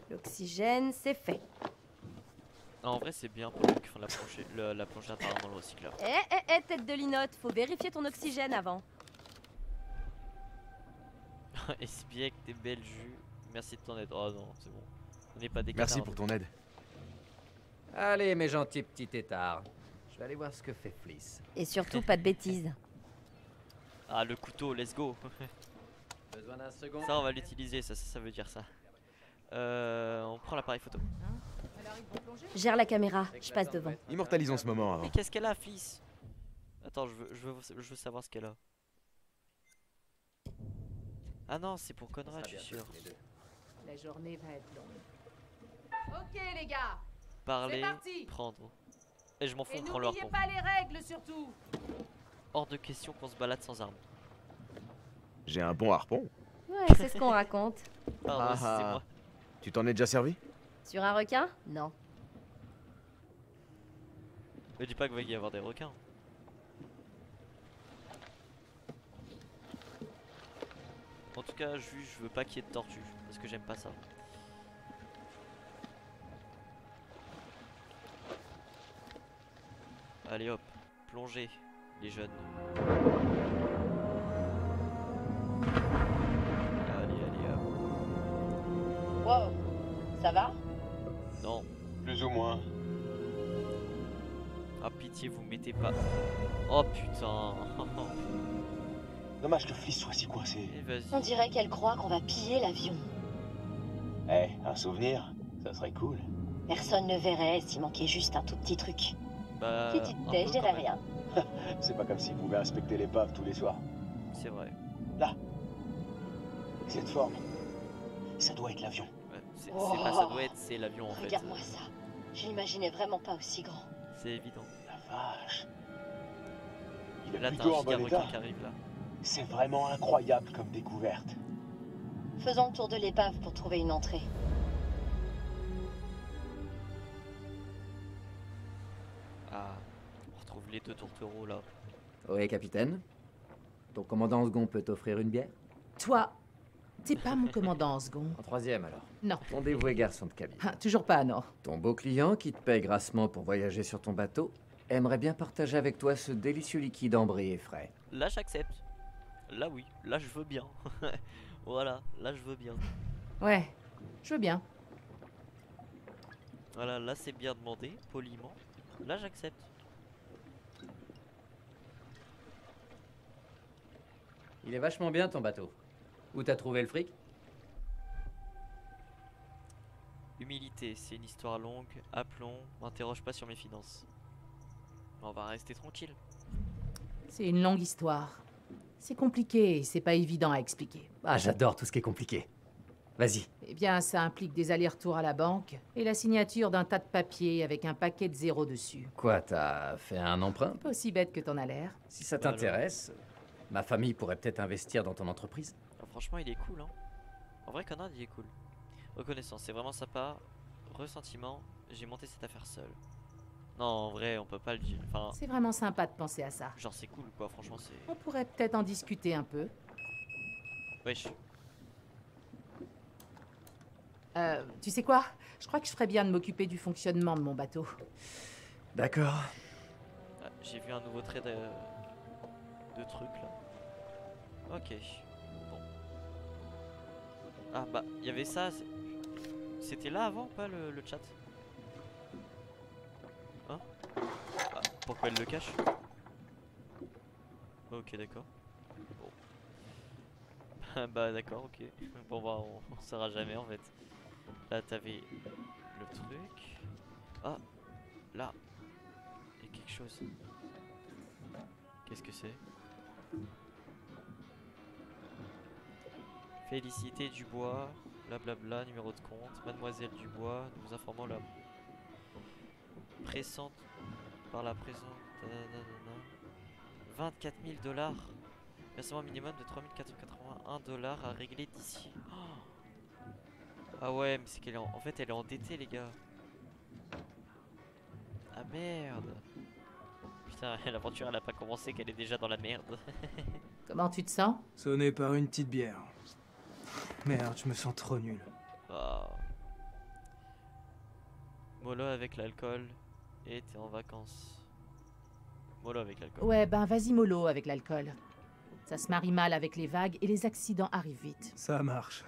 L'oxygène, c'est fait. Ah, en vrai, c'est bien pour les mecs qui font la plongée apparemment le recycleur. Tête de linotte, faut vérifier ton oxygène avant. Espiègle, t'es belle jus. Merci de ton aide. Oh non, c'est bon. On n'est pas des Merci canards, pour nous. ton aide. Allez, mes gentils petits têtards. Je vais aller voir ce que fait Fliss. Et surtout, pas de bêtises. Ah, le couteau, let's go. Besoin d'un second. Ça, on va l'utiliser, ça veut dire ça. On prend l'appareil photo. Gère la caméra, je passe devant. Immortalisons ce moment avant. Mais qu'est-ce qu'elle a, Fliss? Attends, je veux savoir ce qu'elle a. Ah non, c'est pour Conrad, je suis sûr. La journée va être longue. Ok les gars, Parler, c'est parti. prendre. Et je m'en fous, Et on prend le n'oubliez harpon. pas les règles surtout. Hors de question qu'on se balade sans armes. J'ai un bon harpon. Ouais, c'est ce qu'on raconte. Pardon, c'est moi. Tu t'en es déjà servi? Sur un requin? Non. Me dis pas qu'il va y avoir des requins. En tout cas, je veux pas qu'il y ait de tortues, parce que j'aime pas ça. Allez hop, plongez, les jeunes. Allez hop. Wow, ça va? Non. Plus ou moins. Ah pitié, vous mettez pas. Oh putain. Dommage que Fliss soit si coincé. Et vas-y. On dirait qu'elle croit qu'on va piller l'avion. Eh, un souvenir, ça serait cool. Personne ne verrait s'il manquait juste un tout petit truc. Bah, Si tu te un tais, peu je dirais quand même. rien. C'est pas comme s'il pouvait inspecter l'épave tous les soirs. C'est vrai. Là. Cette forme. Ça doit être l'avion. Ouais, c'est pas ça doit être, c'est l'avion en fait. Regarde-moi ça. Je l'imaginais vraiment pas aussi grand. C'est évident. La vache. Il est Là t'as plutôt un en bon giga requin état. qui arrive là. C'est vraiment incroyable comme découverte. Faisons le tour de l'épave pour trouver une entrée. Ah, on retrouve les deux tourtereaux là. Oui, capitaine. Ton commandant second peut t'offrir une bière? Toi, t'es pas mon commandant en second. En troisième alors. Non. Ton dévoué garçon de cabine. Ah, toujours pas, non. Ton beau client qui te paye grassement pour voyager sur ton bateau aimerait bien partager avec toi ce délicieux liquide ambré et frais. Là j'accepte. Là oui, là je veux bien. Voilà, là je veux bien. Ouais, je veux bien. Voilà, là c'est bien demandé, poliment. Là j'accepte. Il est vachement bien ton bateau. Où t'as trouvé le fric? Humilité, c'est une histoire longue. Aplomb, m'interroge pas sur mes finances. On va rester tranquille. C'est une longue histoire. C'est compliqué et c'est pas évident à expliquer. Ah, j'adore tout ce qui est compliqué. Vas-y. Eh bien, ça implique des allers-retours à la banque et la signature d'un tas de papiers avec un paquet de zéros dessus. Quoi, t'as fait un emprunt? Pas aussi bête que t'en as l'air. Si ça t'intéresse, ma famille pourrait peut-être investir dans ton entreprise. Alors, franchement il est cool hein. En vrai Conrad il est cool. Reconnaissance, c'est vraiment sympa. Ressentiment, j'ai monté cette affaire seul. Non en vrai on peut pas le dire. Enfin, C'est vraiment sympa de penser à ça. genre c'est cool quoi, franchement c'est... On pourrait peut-être en discuter un peu. Wesh. Tu sais quoi? Je crois que je ferais bien de m'occuper du fonctionnement de mon bateau. D'accord. Ah, j'ai vu un nouveau trait de truc là. Ok. Bon. Ah bah il y avait ça. C'était là avant ou pas le chat? Hein? Ah, pourquoi elle le cache? Ok d'accord. Bon. Bah d'accord ok. Bon bah on saura jamais en fait. Là t'avais le truc. Ah là. Il y a quelque chose. Qu'est-ce que c'est? Félicité Dubois, blablabla, numéro de compte. Mademoiselle Dubois, nous vous informons la pressante par la présente 24 000 $. Versement minimum de 3 481 $ à régler d'ici. Oh. Ah ouais, mais c'est qu'elle est en fait elle est endettée les gars. Ah merde. Putain, l'aventure elle a pas commencé qu'elle est déjà dans la merde. Comment tu te sens? Sonné par une petite bière. Merde, je me sens trop nul. Ah. Mollo avec l'alcool et t'es en vacances. Mollo avec l'alcool. Ouais, ben vas-y mollo avec l'alcool. Ça se marie mal avec les vagues et les accidents arrivent vite. Ça marche.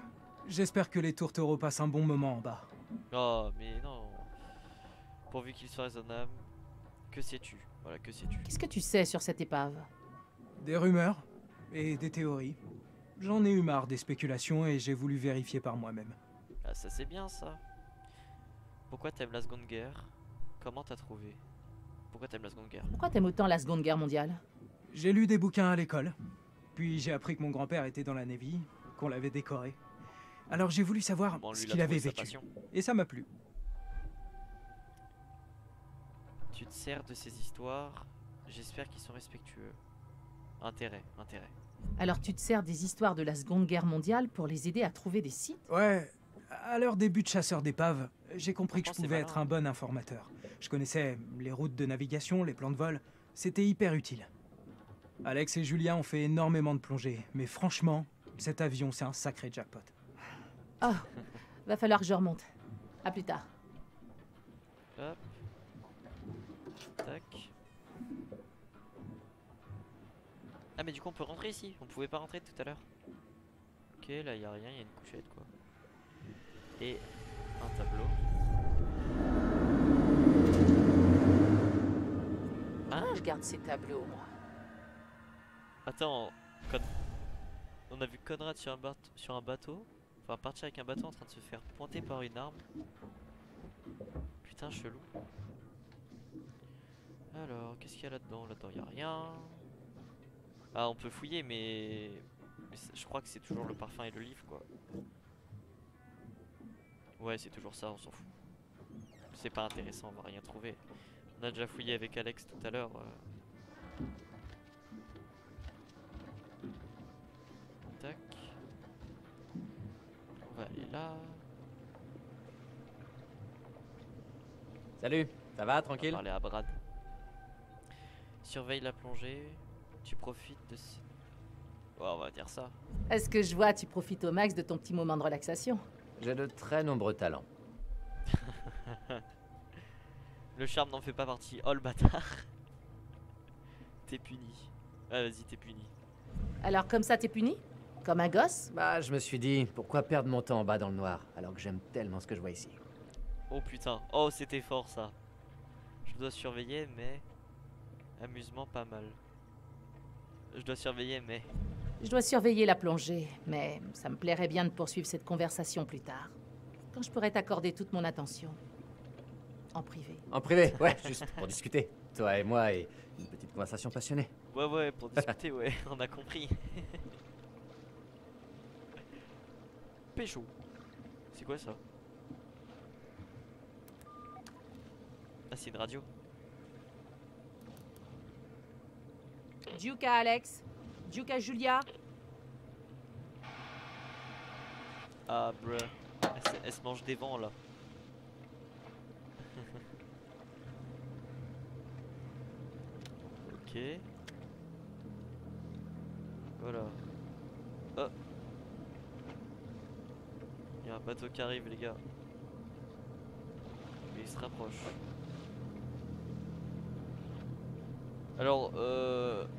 J'espère que les tourtereaux passent un bon moment en bas. Oh, mais non. Pourvu qu'il soit raisonnable. Que sais-tu? Voilà, que sais-tu? Qu'est-ce que tu sais sur cette épave? Des rumeurs et des théories. J'en ai eu marre des spéculations et j'ai voulu vérifier par moi-même. Ah, ça c'est bien ça. Pourquoi t'aimes la Seconde Guerre? Comment t'as trouvé? Pourquoi t'aimes la Seconde Guerre? Pourquoi t'aimes autant la Seconde Guerre mondiale? J'ai lu des bouquins à l'école. Puis j'ai appris que mon grand-père était dans la Navy, qu'on l'avait décoré. Alors j'ai voulu savoir Bon, lui, ce il a qu'il avait trouvé sa vécu. passion. Et ça m'a plu. Tu te sers de ces histoires. J'espère qu'ils sont respectueux. Intérêt. Alors tu te sers des histoires de la Seconde Guerre mondiale pour les aider à trouver des sites? Ouais, à leur début de chasseur d'épaves, j'ai compris que je Franchement, pouvais c'est être malin. un bon informateur. Je connaissais les routes de navigation, les plans de vol. C'était hyper utile. Alex et Julia ont fait énormément de plongées, mais franchement, cet avion, c'est un sacré jackpot. Oh, va falloir que je remonte. À plus tard. Hop. Tac. Ah mais du coup on peut rentrer ici. On pouvait pas rentrer tout à l'heure. Ok, là y a rien, y a une couchette quoi. Et un tableau. Je garde ces tableaux, moi. Attends, on a vu Conrad sur un bateau. Enfin partir avec un bateau en train de se faire pointer par une arme. Putain chelou. Alors qu'est-ce qu'il y a là-dedans? Là-dedans y a rien. Ah on peut fouiller mais je crois que c'est toujours le parfum et le livre quoi. Ouais c'est toujours ça, on s'en fout. C'est pas intéressant, on va rien trouver. On a déjà fouillé avec Alex tout à l'heure. Tac. On va aller là. Salut, ça va, On va tranquille? parler à Brad. Surveille la plongée. Tu profites de ce... Ouais, on va dire ça. Est-ce que je vois, tu profites au max de ton petit moment de relaxation? J'ai de très nombreux talents. Le charme n'en fait pas partie. Oh le bâtard. T'es puni. Ah vas-y t'es puni. Alors comme ça, t'es puni? Comme un gosse? Bah, je me suis dit, pourquoi perdre mon temps en bas dans le noir, alors que j'aime tellement ce que je vois ici. Oh putain. Oh c'était fort ça. Je dois surveiller mais... Amusement pas mal. Je dois surveiller mais... Je dois surveiller la plongée, mais ça me plairait bien de poursuivre cette conversation plus tard. Quand je pourrais t'accorder toute mon attention. En privé. En privé, ouais, juste pour discuter. Toi et moi et une petite conversation passionnée. Ouais pour discuter ouais on a compris. Pécho. C'est quoi ça? Ah c'est une radio. Duke à Alex. Duke à Julia. Ah bruh. Elle se mange des vents là. Ok. Voilà. Oh. Il y a un bateau qui arrive les gars. Mais il se rapproche. Alors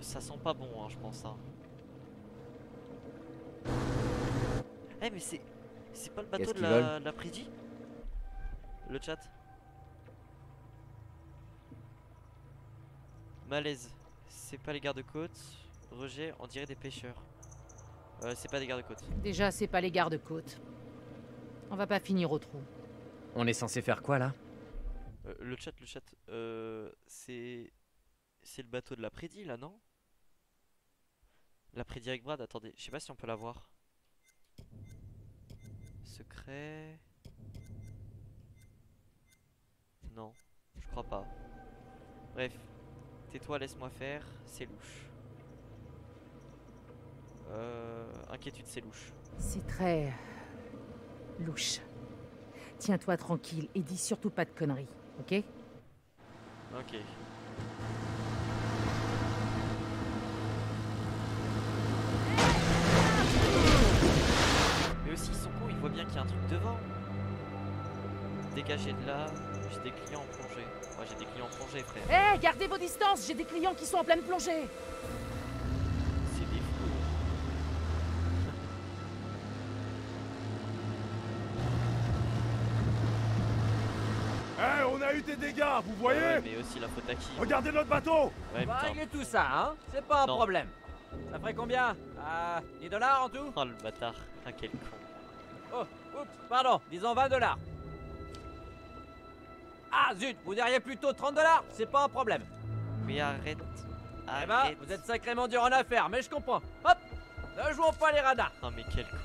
ça sent pas bon hein, je pense hein. Eh mais c'est pas le bateau de la Pridi? Le chat. Malaise. C'est pas les gardes-côtes. Rejet, on dirait des pêcheurs. C'est pas des gardes-côtes. Déjà, c'est pas les gardes-côtes. On va pas finir au trou. On est censé faire quoi là? Le chat. C'est le bateau de la Pridi là, non? La Pridi avec Brad, attendez, je sais pas si on peut la voir. Secret. Non, je crois pas. Bref, tais-toi, laisse-moi faire, c'est louche. Inquiétude, c'est louche. C'est très... louche. Tiens-toi tranquille et dis surtout pas de conneries, ok? Ok. Mais aussi, ils sont cons, ils voient bien qu'il y a un truc devant. Dégagez de là, j'ai des clients en plongée. Moi j'ai des clients en plongée, frère. Hé, gardez vos distances, j'ai des clients qui sont en pleine plongée. C'est des fous. Eh, on a eu des dégâts, vous voyez? Ouais, mais aussi la faute à qui? Regardez notre bateau! On Ouais, va putain. régler tout ça, hein? C'est pas un Non. problème. Ça ferait combien? 10 dollars en tout? Oh le bâtard, ah quel con. Oh, oups, pardon, disons 20 dollars. Ah zut, vous diriez plutôt 30 dollars? C'est pas un problème. Mais arrête. Eh ben, Arrête. vous êtes sacrément dur en affaires, mais je comprends. Hop, ne jouons pas les radars. Oh mais quel con.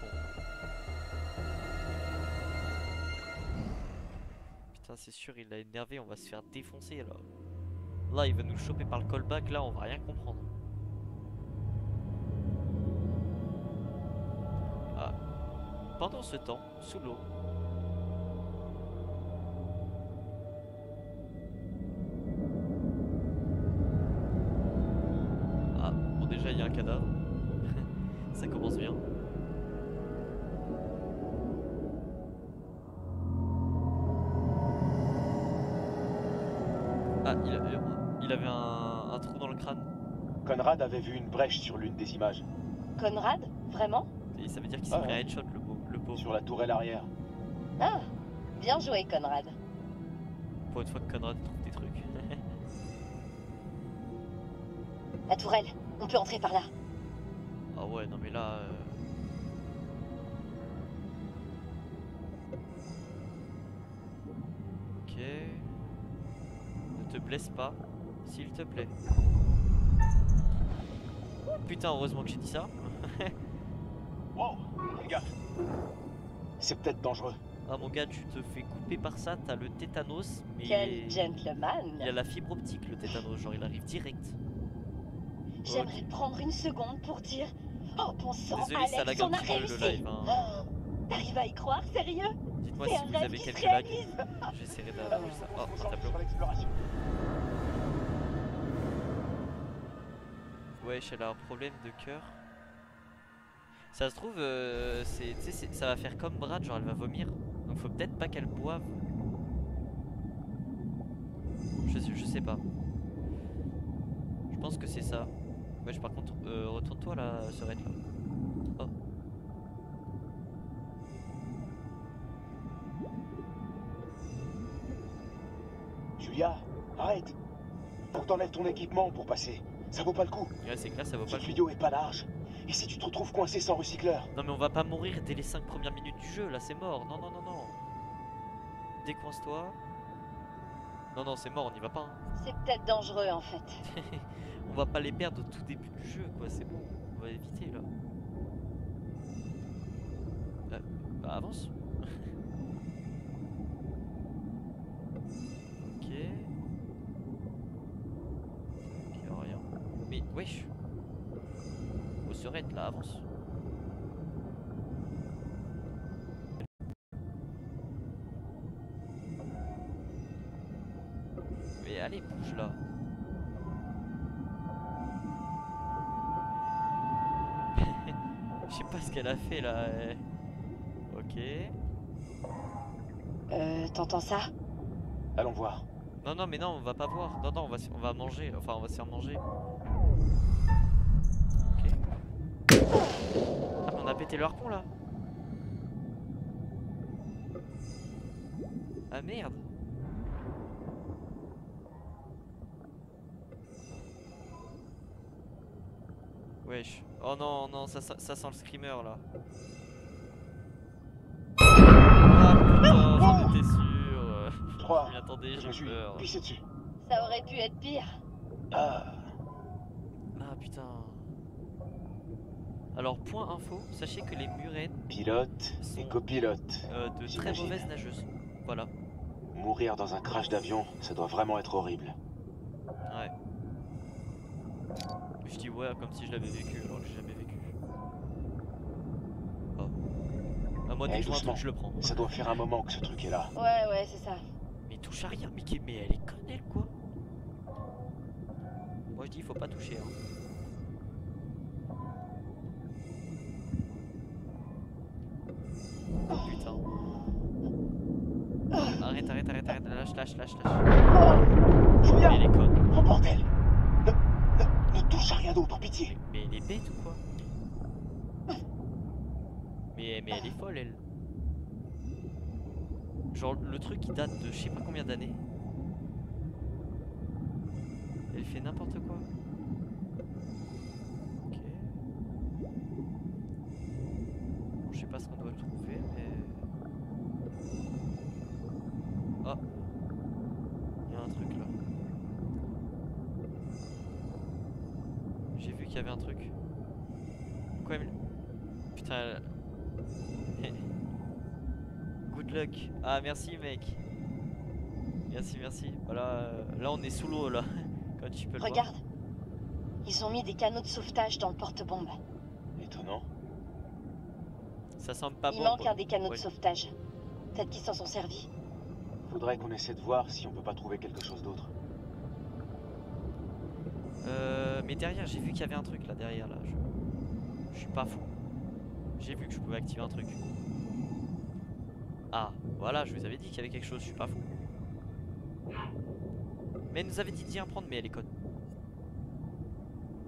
c'est sûr, il a énervé, on va se faire défoncer là. Là, il va nous choper par le callback, là, on va rien comprendre. Ah. Pendant ce temps, sous l'eau. Ah, bon déjà il y a un cadavre. Ça commence bien. Ah, il avait un trou dans le crâne. Conrad avait vu une brèche sur l'une des images. Conrad? Vraiment? Et ça veut dire qu'il s'est pris un headshot, le pauvre. Sur la tourelle arrière. Ah, bien joué, Conrad. Pour une fois que Conrad trouve des trucs. La tourelle, on peut entrer par là. Ah ouais, non mais là... Ok... Ne te blesse pas, s'il te plaît. Oh, putain, heureusement que j'ai dit ça. Wow, fais gaffe. C'est peut-être dangereux. Ah mon gars, tu te fais couper par ça, t'as le tétanos, mais... Quel gentleman. Il a la fibre optique, le tétanos, genre il arrive direct. J'aimerais prendre une seconde pour dire... Oh bon sang, Désolé, ça lag Alex, on un a petit peu réussi. le live, hein. Oh, t'arrives à y croire, sérieux? Dites-moi C'est si un vous rêve avez qui quelques se lags. réalise. J'essaierai d'arranger ça. Oh, un tableau. Wesh, elle a un problème de cœur. Ça se trouve, ça va faire comme Brad, genre elle va vomir. Donc faut peut-être pas qu'elle boive. Je sais pas. Je pense que c'est ça. Wesh, par contre, retourne-toi là, Sorette là. Oh. Julia, arrête. Faut que t'enlèves ton équipement pour passer. Ça vaut pas le coup. Ouais, c'est clair, ça vaut pas Ce le coup. tuyau est pas large. Et si tu te retrouves coincé sans recycleur? Non mais on va pas mourir dès les 5 premières minutes du jeu, là c'est mort. Non, non, non, non. Décoince-toi. Non, non, c'est mort, on y va pas. Hein. C'est peut-être dangereux en fait. On va pas les perdre au tout début du jeu, quoi, c'est bon. On va éviter là. Bah avance. Ok. Ok, rien. Mais wesh. Faut se arrêter là, avance. Mais allez, bouge là. Je sais pas ce qu'elle a fait là. Ok. T'entends ça? Allons voir. Non, non, mais non, on va pas voir. Non, non, on va manger. Enfin, on va se faire manger. Ok. Ah, mais on a pété le harpon là. Ah merde. Wesh. Oh non, non, ça sent le screamer là. Ah putain, j'en étais sûr. Je m'y attendais, j'ai peur. Pissez dessus. Ça aurait pu être pire. Ah. Ah putain. Alors, point info, sachez que les murennes Pilote et copilote. de très mauvaises nageuses. Voilà. Mourir dans un crash d'avion, ça doit vraiment être horrible. Ouais. Je dis ouais comme si je l'avais vécu alors que j'ai jamais vécu. Oh. Ah, moi dès que je vois un truc je le prends. Ça doit faire un moment que ce truc est là. Ouais, c'est ça. Mais touche à rien, mais elle est conne elle quoi. Moi je dis faut pas toucher hein. Oh putain. Arrête, lâche. Julia, elle est conne. Oh bordel. Ne touche à rien d'autre, pitié. Mais elle est bête ou quoi? Mais elle est folle elle. Genre le truc qui date de je sais pas combien d'années. Elle fait n'importe quoi. Ok. Bon, je sais pas ce qu'on doit trouver mais... Oh. Il y a un truc là. J'ai vu qu'il y avait un truc. Quoi elle... Putain elle... Good luck. Ah merci mec. Merci, merci. Voilà, là on est sous l'eau là. Comme tu peux le Regarde. Ils ont mis des canaux de sauvetage dans le porte-bombe. Étonnant. Ça semble pas bon. Il manque un des canaux de sauvetage. Peut-être qu'ils s'en sont servis. Faudrait qu'on essaie de voir si on peut pas trouver quelque chose d'autre. Mais derrière, j'ai vu qu'il y avait un truc là derrière là. Je suis pas fou. J'ai vu que je pouvais activer un truc. Ah, voilà, je vous avais dit qu'il y avait quelque chose, je suis pas fou. Mais elle nous avait dit d'y en prendre, mais elle est conne.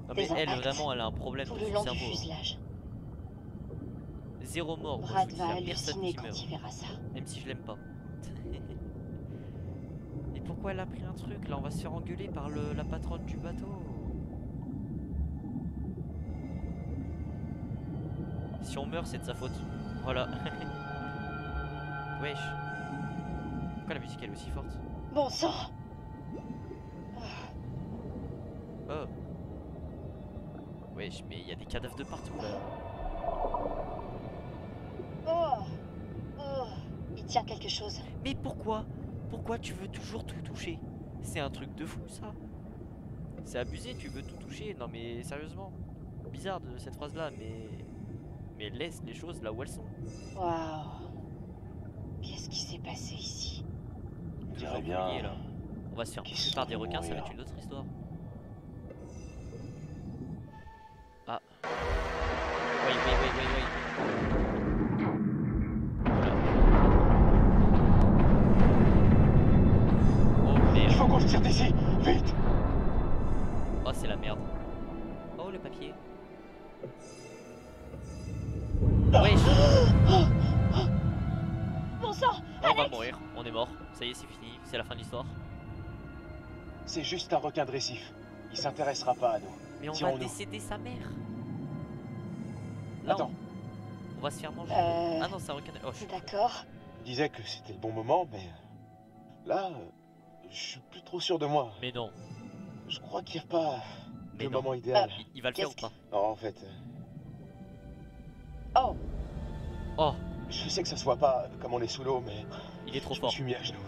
Non mais elle vraiment, elle a un problème tout de le son long cerveau. du fuselage. Zéro mort. Brad Je vous dis, va il y a personne halluciner qui quand meurt. il verra ça. Même si je l'aime pas. Et pourquoi elle a pris un truc là? On va se faire engueuler par la patronne du bateau. Si on meurt, c'est de sa faute. Voilà. Wesh. Pourquoi la musique elle est aussi forte? Bon sang. Oh. Wesh, mais il y a des cadavres de partout là. Oh. Oh. Il tient quelque chose. Mais pourquoi? Pourquoi tu veux toujours tout toucher? C'est un truc de fou ça. C'est abusé, tu veux tout toucher. Non mais sérieusement. Bizarre de cette phrase là, mais laisse les choses là où elles sont. Waouh. Qu'est-ce qui s'est passé ici? Je dirais bien. Là. On va se faire bouffer par des requins, ça va être une autre histoire. Ah. Oui. Oh merde. Il faut qu'on se tire d'ici, vite. Oh c'est la merde. Oh le papier. Wesh. Bon sang, on va mourir, on est mort. Ça y est, c'est fini, c'est la fin de l'histoire. C'est juste un requin de récif. Il s'intéressera pas à nous. Mais on va décéder sa mère. Là, attends. On va se faire manger. Ah non, c'est un requin. Oh, d'accord. Je disais que c'était le bon moment, mais là, je suis plus trop sûr de moi. Mais non. Je crois qu'il n'y a pas de moment idéal. Il va le faire ou pas? Non, en fait. Oh. Oh. Je sais que ça se voit pas comme on est sous l'eau, mais il est trop fort. Je me suis mis à genoux.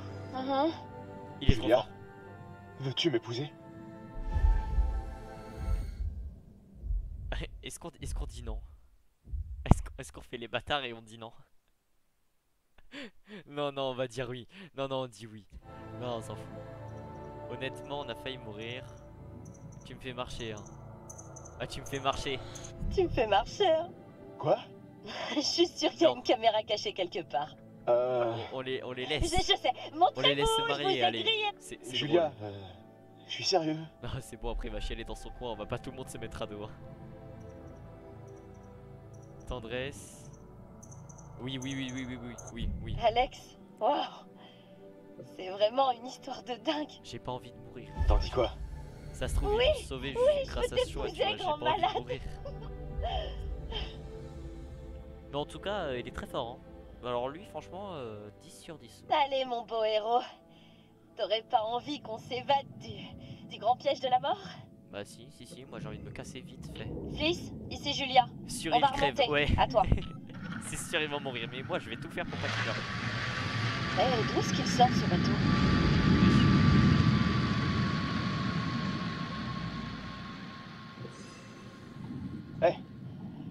Il est trop fort. Veux-tu m'épouser? Est-ce qu'on dit non? Est-ce qu'on fait les bâtards et on dit non? Non, on va dire oui. Non, on dit oui. Non, on s'en fout. Honnêtement, on a failli mourir. Tu me fais marcher, hein. Ah, tu me fais marcher. Tu me fais marcher, hein. Quoi? Je suis sûre qu'il y a une caméra cachée quelque part. On les laisse. Je sais, montrez-vous, on les laisse se je marier, vous ai allez. grillé. Julia, je suis sérieux. Non, c'est bon, après il va chialer dans son coin, on va pas tout le monde se mettre à dos. Tendresse. Oui. Alex, wow. C'est vraiment une histoire de dingue. J'ai pas envie de mourir. T'en dis quoi? Ça se trouve, ils vont se sauver juste grâce à ce choix, tu vois, j'ai pas envie de mourir. Mais en tout cas, il est très fort, hein. Alors lui, franchement, 10 sur 10. Allez, mon beau héros. T'aurais pas envie qu'on s'évade du grand piège de la mort? Bah si, moi j'ai envie de me casser vite fait. Fils, ici Julia. Sûr, on il va crève, remonter. ouais. À toi. C'est sûr, ils vont mourir, mais moi je vais tout faire pour pas qu'ils meurent. D'où est-ce qu'il sort ce bateau?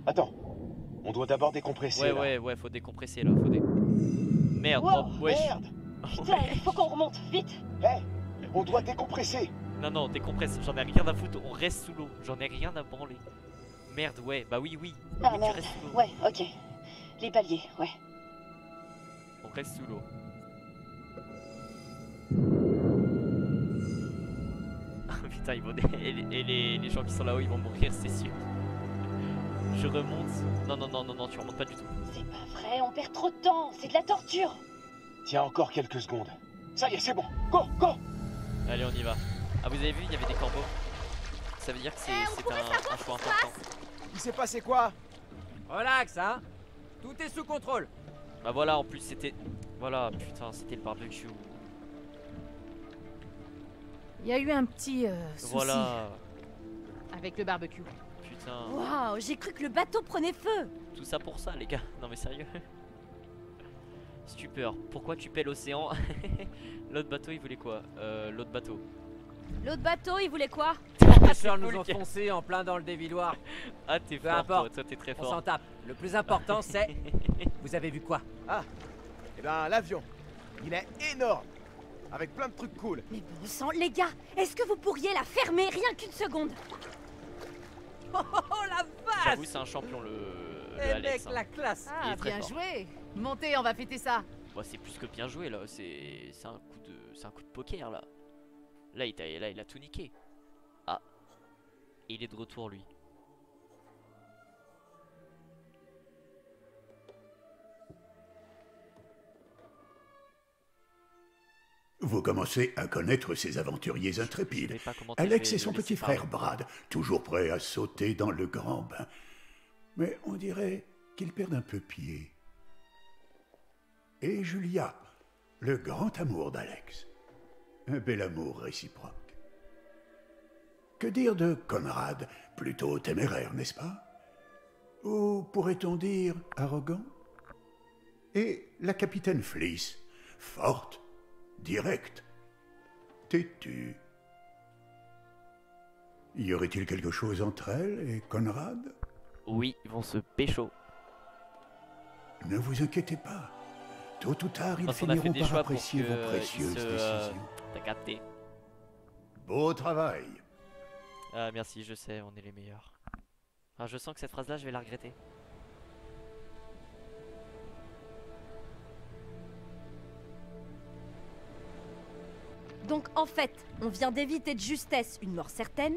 Attends. On doit d'abord décompresser. Ouais, faut décompresser là, Merde, wow, oh, wesh. Merde. Putain, il faut qu'on remonte, vite. On doit décompresser. Non, décompresse, j'en ai rien à foutre, on reste sous l'eau, j'en ai rien à branler. Merde, ouais, bah oui. Ah merde, ouais, ok. Les paliers, ouais. On reste sous l'eau. Putain, ils vont... et les gens qui sont là-haut, ils vont mourir, c'est sûr. Je remonte. Non, tu remontes pas du tout. C'est pas vrai, on perd trop de temps, c'est de la torture. Tiens, encore quelques secondes. Ça y est, c'est bon. Go. Allez, on y va. Ah, vous avez vu, il y avait des corbeaux. Ça veut dire que c'est un choix important. Il s'est passé quoi? Relax, hein. Tout est sous contrôle. Bah voilà, en plus c'était... Voilà, putain, c'était le barbecue. Il y a eu un petit souci. Voilà. Avec le barbecue. Putain. Waouh, j'ai cru que le bateau prenait feu. Tout ça pour ça, les gars. Non mais sérieux. Stupeur. Pourquoi tu paies l'océan? L'autre bateau, il voulait quoi? L'autre bateau. L'autre bateau, il voulait quoi? Les pêcheurs nous ont foncé en plein dans le déviloir. Ah, t'es Peu fort, importe. toi t'es très On fort. s'en tape. Le plus important, c'est... Vous avez vu quoi? Ah, eh ben l'avion. Il est énorme. Avec plein de trucs cool. Mais bon sang, les gars, est-ce que vous pourriez la fermer rien qu'une seconde? Oh la vache! J'avoue, c'est un champion le Eh Alex. mec, la classe! Il Ah, est très bien fort. joué. Montez, on va fêter ça. Bah, c'est plus que bien joué là, c'est un coup de poker là. Là il a tout niqué. Ah. Et il est de retour lui. Vous commencez à connaître ces aventuriers intrépides. pas commenter, Alex je vais et son le laisser petit parler. frère Brad, toujours prêts à sauter dans le grand bain. Mais on dirait qu'ils perdent un peu pied. Et Julia, le grand amour d'Alex. Un bel amour réciproque. Que dire de Conrad, plutôt téméraire, n'est-ce pas? Ou pourrait-on dire arrogant? Et la capitaine Fliss, forte, directe, têtue. Y aurait-il quelque chose entre elle et Conrad? Oui, ils vont se pécho. Ne vous inquiétez pas. Tôt ou tard, ils Quand on a fait finiront des par choix apprécier pour que vos précieuses ils se, décisions. T'as capté. Beau travail. Ah merci, je sais, on est les meilleurs. Ah, je sens que cette phrase là je vais la regretter. Donc en fait, on vient d'éviter de justesse une mort certaine.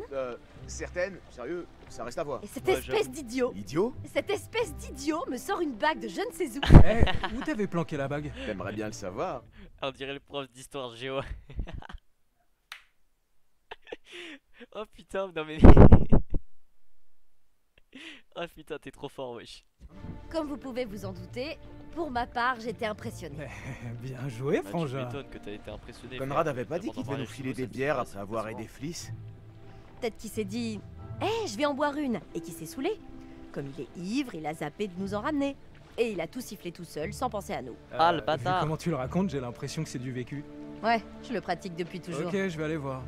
Certaine, sérieux, ça reste à voir. Et cette espèce d'idiot. Idiot? Cette espèce d'idiot me sort une bague de je ne sais où. Eh, où t'avais planqué la bague? T'aimerais bien le savoir. On dirait le prof d'histoire géo. Oh putain, non mais... Oh putain, t'es trop fort, wesh. Comme vous pouvez vous en douter, pour ma part, j'étais impressionnée. Bien joué, Bah, tu Frangin. m'étonnes que t'as été impressionné. Conrad frère. avait pas dit Avant qu'il d'en devait nous parler, filer je des trouve ça bières passe après avoir facilement. aidé Fliss. Peut-être qu'il s'est dit « je vais en boire une » et qu'il s'est saoulé. Comme il est ivre, il a zappé de nous en ramener. Et il a tout sifflé tout seul, sans penser à nous. Ah, le Vu bâtard. comment tu le racontes, j'ai l'impression que c'est du vécu. Ouais, je le pratique depuis toujours. Ok, je vais aller voir.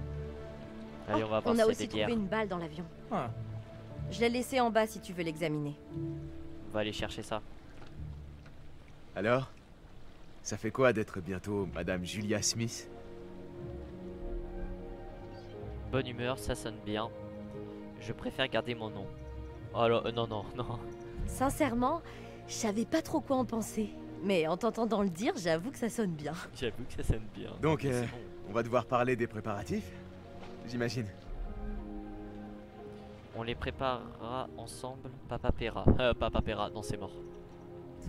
Allez, on va voir On s'il a y a aussi des bières. trouvé une balle dans l'avion. Ah. Je l'ai laissée en bas si tu veux l'examiner. On va aller chercher ça. Alors? Ça fait quoi d'être bientôt Madame Julia Smith? Bonne humeur, ça sonne bien. Je préfère garder mon nom. Oh là, non, non, non. Sincèrement, je savais pas trop quoi en penser. Mais en t'entendant le dire, j'avoue que ça sonne bien. J'avoue que ça sonne bien. Donc, C'est bon. on va devoir parler des préparatifs? J'imagine. On les préparera ensemble, Papa Pera. Papa Pera, non c'est mort.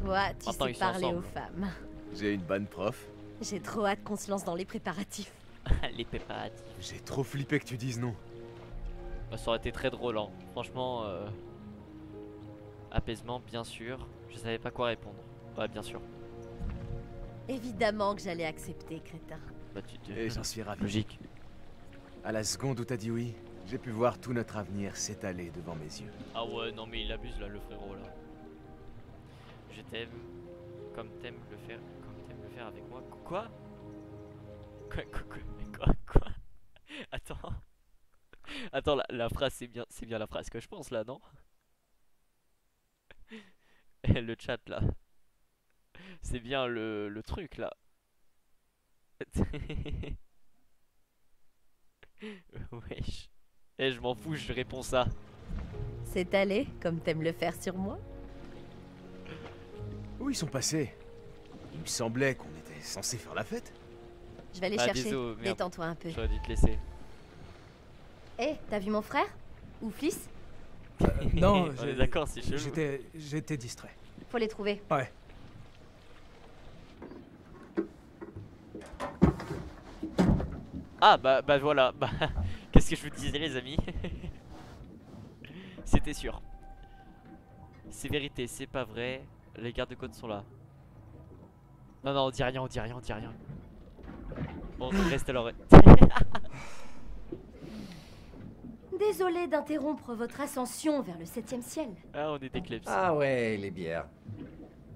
Toi, tu Maintenant, sais ils sont parler ensemble. aux femmes. J'ai une bonne prof. J'ai trop hâte qu'on se lance dans les préparatifs. Les préparatifs. J'ai trop flippé que tu dises non. Bah, ça aurait été très drôle, hein. Franchement, apaisement, bien sûr. Je savais pas quoi répondre. Ouais, bien sûr. Évidemment que j'allais accepter, crétin. Bah, tu te... Et j'en suis ravi. Logique. À la seconde où t'as dit oui, j'ai pu voir tout notre avenir s'étaler devant mes yeux. Ah ouais, non mais il abuse là, le frérot là. Je t'aime comme t'aimes le faire avec moi. Quoi? Quoi? Attends. Attends, la phrase c'est bien la phrase que je pense là, non? Le chat là. C'est bien le truc là. Wesh. Eh, je m'en fous, je réponds ça. C'est allé, comme t'aimes le faire sur moi. Où ils sont passés? Il me semblait qu'on était censé faire la fête. Je vais aller Ah, chercher. désolé, merde. Détends-toi un peu. J'aurais dû te laisser. Eh, t'as vu mon frère? Ou Fliss? Non, On est d'accord, c'est chelou. J'étais distrait. Faut les trouver. Ouais. Ah bah voilà, bah qu'est-ce que je vous disais les amis? C'était sûr. C'est vérité, c'est pas vrai. Les gardes-côtes sont là. Non non, on dit rien. Bon, reste à l'oreille. Désolé d'interrompre votre ascension vers le 7e ciel. Ah, on est des klebs. Ah ouais, les bières.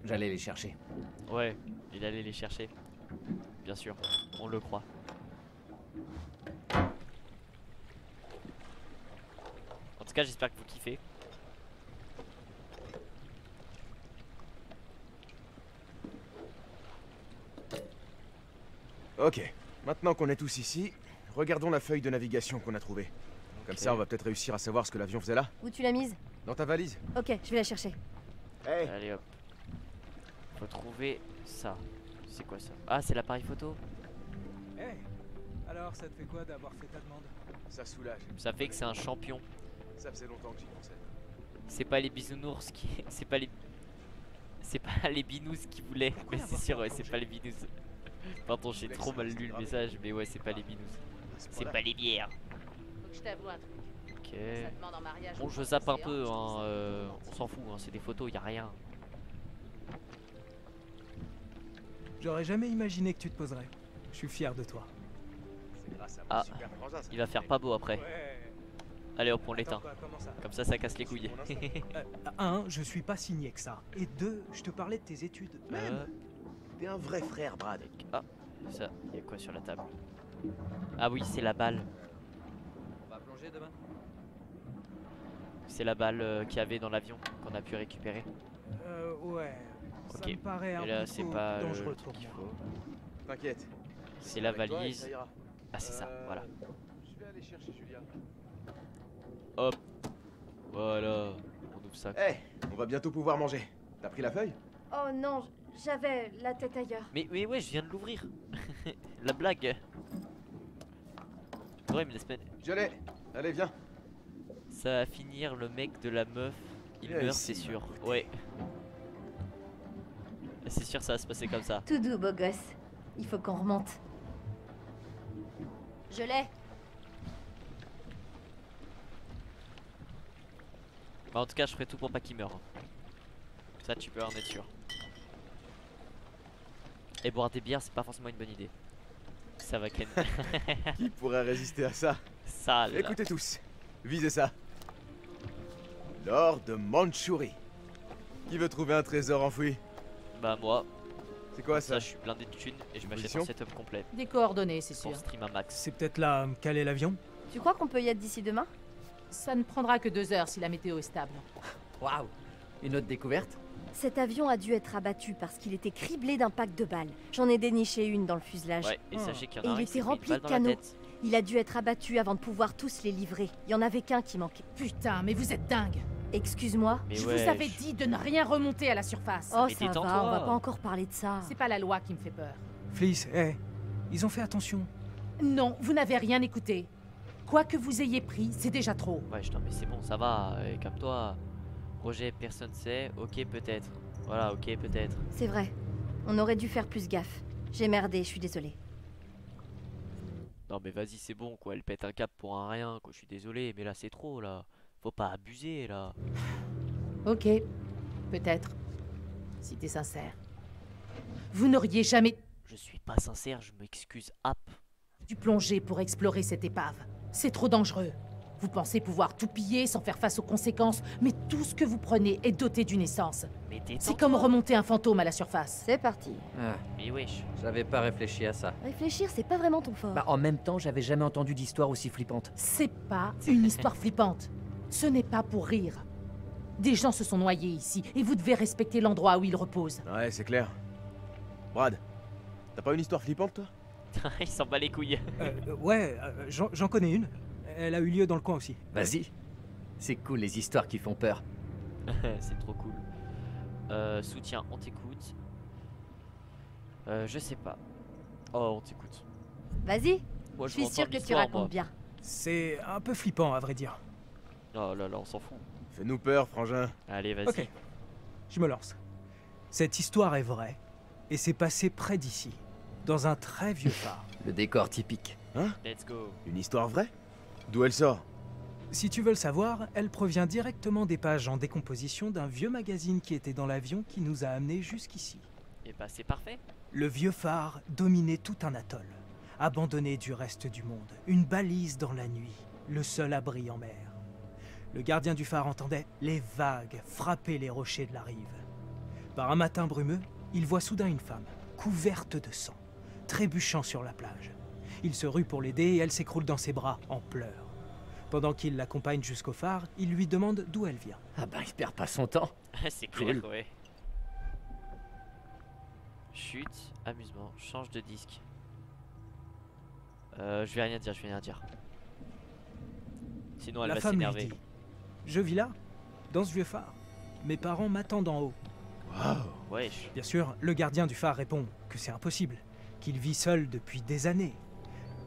J'allais les chercher. Ouais, il allait les chercher. Bien sûr, on le croit. En tout cas, j'espère que vous kiffez. Ok, maintenant qu'on est tous ici, regardons la feuille de navigation qu'on a trouvée. Comme Ok. ça, on va peut-être réussir à savoir ce que l'avion faisait là. Où tu l'as mise? Dans ta valise. Ok, je vais la chercher. Hey, Allez hop. Faut trouver ça. C'est quoi ça? Ah, c'est l'appareil photo. Hey, alors ça te fait quoi d'avoir fait ta demande? ça soulage. Ça fait que c'est un champion. Ça faisait longtemps que j'y pensais. C'est pas les bisounours qui. C'est pas les. C'est pas les binous qui voulaient. Mais c'est sûr, ouais, c'est pas les binous. Pardon, j'ai trop mal lu le message, mais ouais, c'est pas les binous. C'est pas les bières. Faut que je t'avoue un truc. Ok. Ça demande en mariage Bon, au je zappe un océan, peu, je hein, sais. on s'en fout, hein, c'est des photos, y a rien. J'aurais jamais imaginé que tu te poserais. Je suis fier de toi. C'est grâce à mon Ah, super frangin, ça. il va faire pas beau après. Allez hop, on l'éteint. Attends, quoi, comment ça? Comme ça casse les couilles. Un, je suis pas signé que ça. Et deux, je te parlais de tes études. T'es un vrai frère, Brad. Ah, ça, y a quoi sur la table? Ah oui, c'est la balle. On va plonger demain. C'est la balle qu'il y avait dans l'avion qu'on a pu récupérer. Ouais. Ok. Ça me paraît un Et là, peu c'est trop pas dangereux le pour truc qu'il moi. faut. T'inquiète. C'est la Avec toi, valise. ça ira. Ah, c'est ça, voilà. Je vais aller chercher Julia. Hop. Voilà. On ouvre ça. Eh, on va bientôt pouvoir manger. T'as pris la feuille? Oh non, j'avais la tête ailleurs. Mais ouais, je viens de l'ouvrir. La blague. Ouais, mais la semaine. Je l'ai. Allez, viens. Ça va finir, le mec de la meuf. Il Viens meurt, ici, c'est sûr. ma Ouais. C'est sûr, ça va se passer comme ça. Tout doux, beau gosse. Il faut qu'on remonte. Je l'ai. Bah, en tout cas, je ferai tout pour pas qu'il meure. Ça, tu peux en être sûr. Et boire des bières, c'est pas forcément une bonne idée. Ça va Ken. Qui pourrait résister à ça? Sale. Écoutez tous, visez ça. L'or de Mandchourie. Qui veut trouver un trésor enfoui? Bah moi. C'est quoi ça? Je suis blindé de thunes et je m'achète Position un setup complet. Des coordonnées, c'est Pour sûr. stream un max. C'est peut-être là quel est l'avion? Tu crois qu'on peut y être d'ici demain? Ça ne prendra que 2 heures si la météo est stable. Waouh! Une autre découverte? Cet avion a dû être abattu parce qu'il était criblé d'impacts de balles. J'en ai déniché une dans le fuselage. Ouais, et sachez qu'il y Et en a un il qui s'est était pris une rempli balle de dans la canaux. tête. Il a dû être abattu avant de pouvoir tous les livrer. Il y en avait qu'un qui manquait. Putain, mais vous êtes dingue! Excuse-moi. Mais Je ouais, vous avais dit de ne rien remonter à la surface. Oh, Mais ça détends-toi. va, on va pas encore parler de ça. C'est pas la loi qui me fait peur. Fliss, ils ont fait attention. Non, vous n'avez rien écouté. Quoi que vous ayez pris, c'est déjà trop. Ouais, non mais c'est bon, ça va. Comme toi, Roger, personne sait. Ok, peut-être. Voilà, ok, peut-être. C'est vrai. On aurait dû faire plus gaffe. J'ai merdé, je suis désolée. Non mais vas-y, c'est bon quoi. Elle pète un cap pour un rien. Quoi. Je suis désolé, mais là c'est trop là. Faut pas abuser là. Ok, peut-être. Si t'es sincère. Vous n'auriez jamais Je suis pas sincère, je m'excuse. Hop. dû plonger pour explorer cette épave. C'est trop dangereux. Vous pensez pouvoir tout piller sans faire face aux conséquences, mais tout ce que vous prenez est doté d'une essence. Mais C'est comme remonter un fantôme à la surface. C'est parti. Ah, Mais wesh. j'avais pas réfléchi à ça. Réfléchir, c'est pas vraiment ton fort. Bah, en même temps, j'avais jamais entendu d'histoire aussi flippante. C'est pas une histoire flippante. Ce n'est pas pour rire. Des gens se sont noyés ici, et vous devez respecter l'endroit où ils reposent. Ouais, c'est clair. Brad, t'as pas une histoire flippante, toi? Il s'en bat les couilles. Ouais, j'en connais une. Elle a eu lieu dans le coin aussi. Vas-y. C'est cool les histoires qui font peur. C'est trop cool. Soutien, on t'écoute. Je sais pas. Oh, on t'écoute. Vas-y. Moi, Je suis veux sûre entendre que tu l'histoire, racontes moi. bien. C'est un peu flippant, à vrai dire. Oh là là, on s'en fout. Fais-nous peur, frangin. Allez, vas-y. Ok, je me lance. Cette histoire est vraie, et c'est passé près d'ici, dans un très vieux phare. Le décor typique. Hein? Let's go. Une histoire vraie? D'où elle sort? Si tu veux le savoir, elle provient directement des pages en décomposition d'un vieux magazine qui était dans l'avion qui nous a amenés jusqu'ici. Et bah, c'est parfait. Le vieux phare dominait tout un atoll, abandonné du reste du monde, une balise dans la nuit, le seul abri en mer. Le gardien du phare entendait les vagues frapper les rochers de la rive. Par un matin brumeux, il voit soudain une femme, couverte de sang, trébuchant sur la plage. Il se rue pour l'aider et elle s'écroule dans ses bras, en pleurs. Pendant qu'il l'accompagne jusqu'au phare, il lui demande d'où elle vient. Ah ben, il perd pas son temps. C'est clair, ouais. Chute, amusement, change de disque. Je vais rien dire, Sinon elle La va femme lui s'énerver. dit, je vis là, dans ce vieux phare. Mes parents m'attendent en haut. Wow. Wesh. Bien sûr, le gardien du phare répond que c'est impossible, qu'il vit seul depuis des années.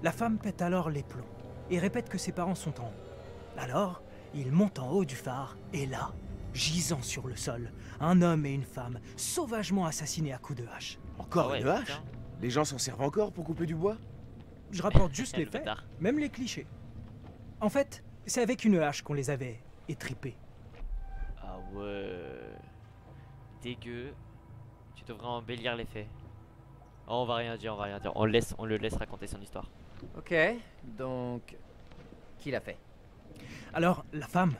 La femme pète alors les plombs et répète que ses parents sont en haut. Alors, il monte en haut du phare et là, gisant sur le sol, un homme et une femme sauvagement assassinés à coups de hache. Encore une hache? Les gens s'en servent encore pour couper du bois? Je rapporte juste les Le faits, bâtard. même les clichés. En fait, c'est avec une hache qu'on les avait étripés. Ah ouais. Dégueu. Tu devrais embellir les faits. Oh, on va rien dire. On le laisse raconter son histoire. Ok, donc... Qui l'a fait? Alors, la femme,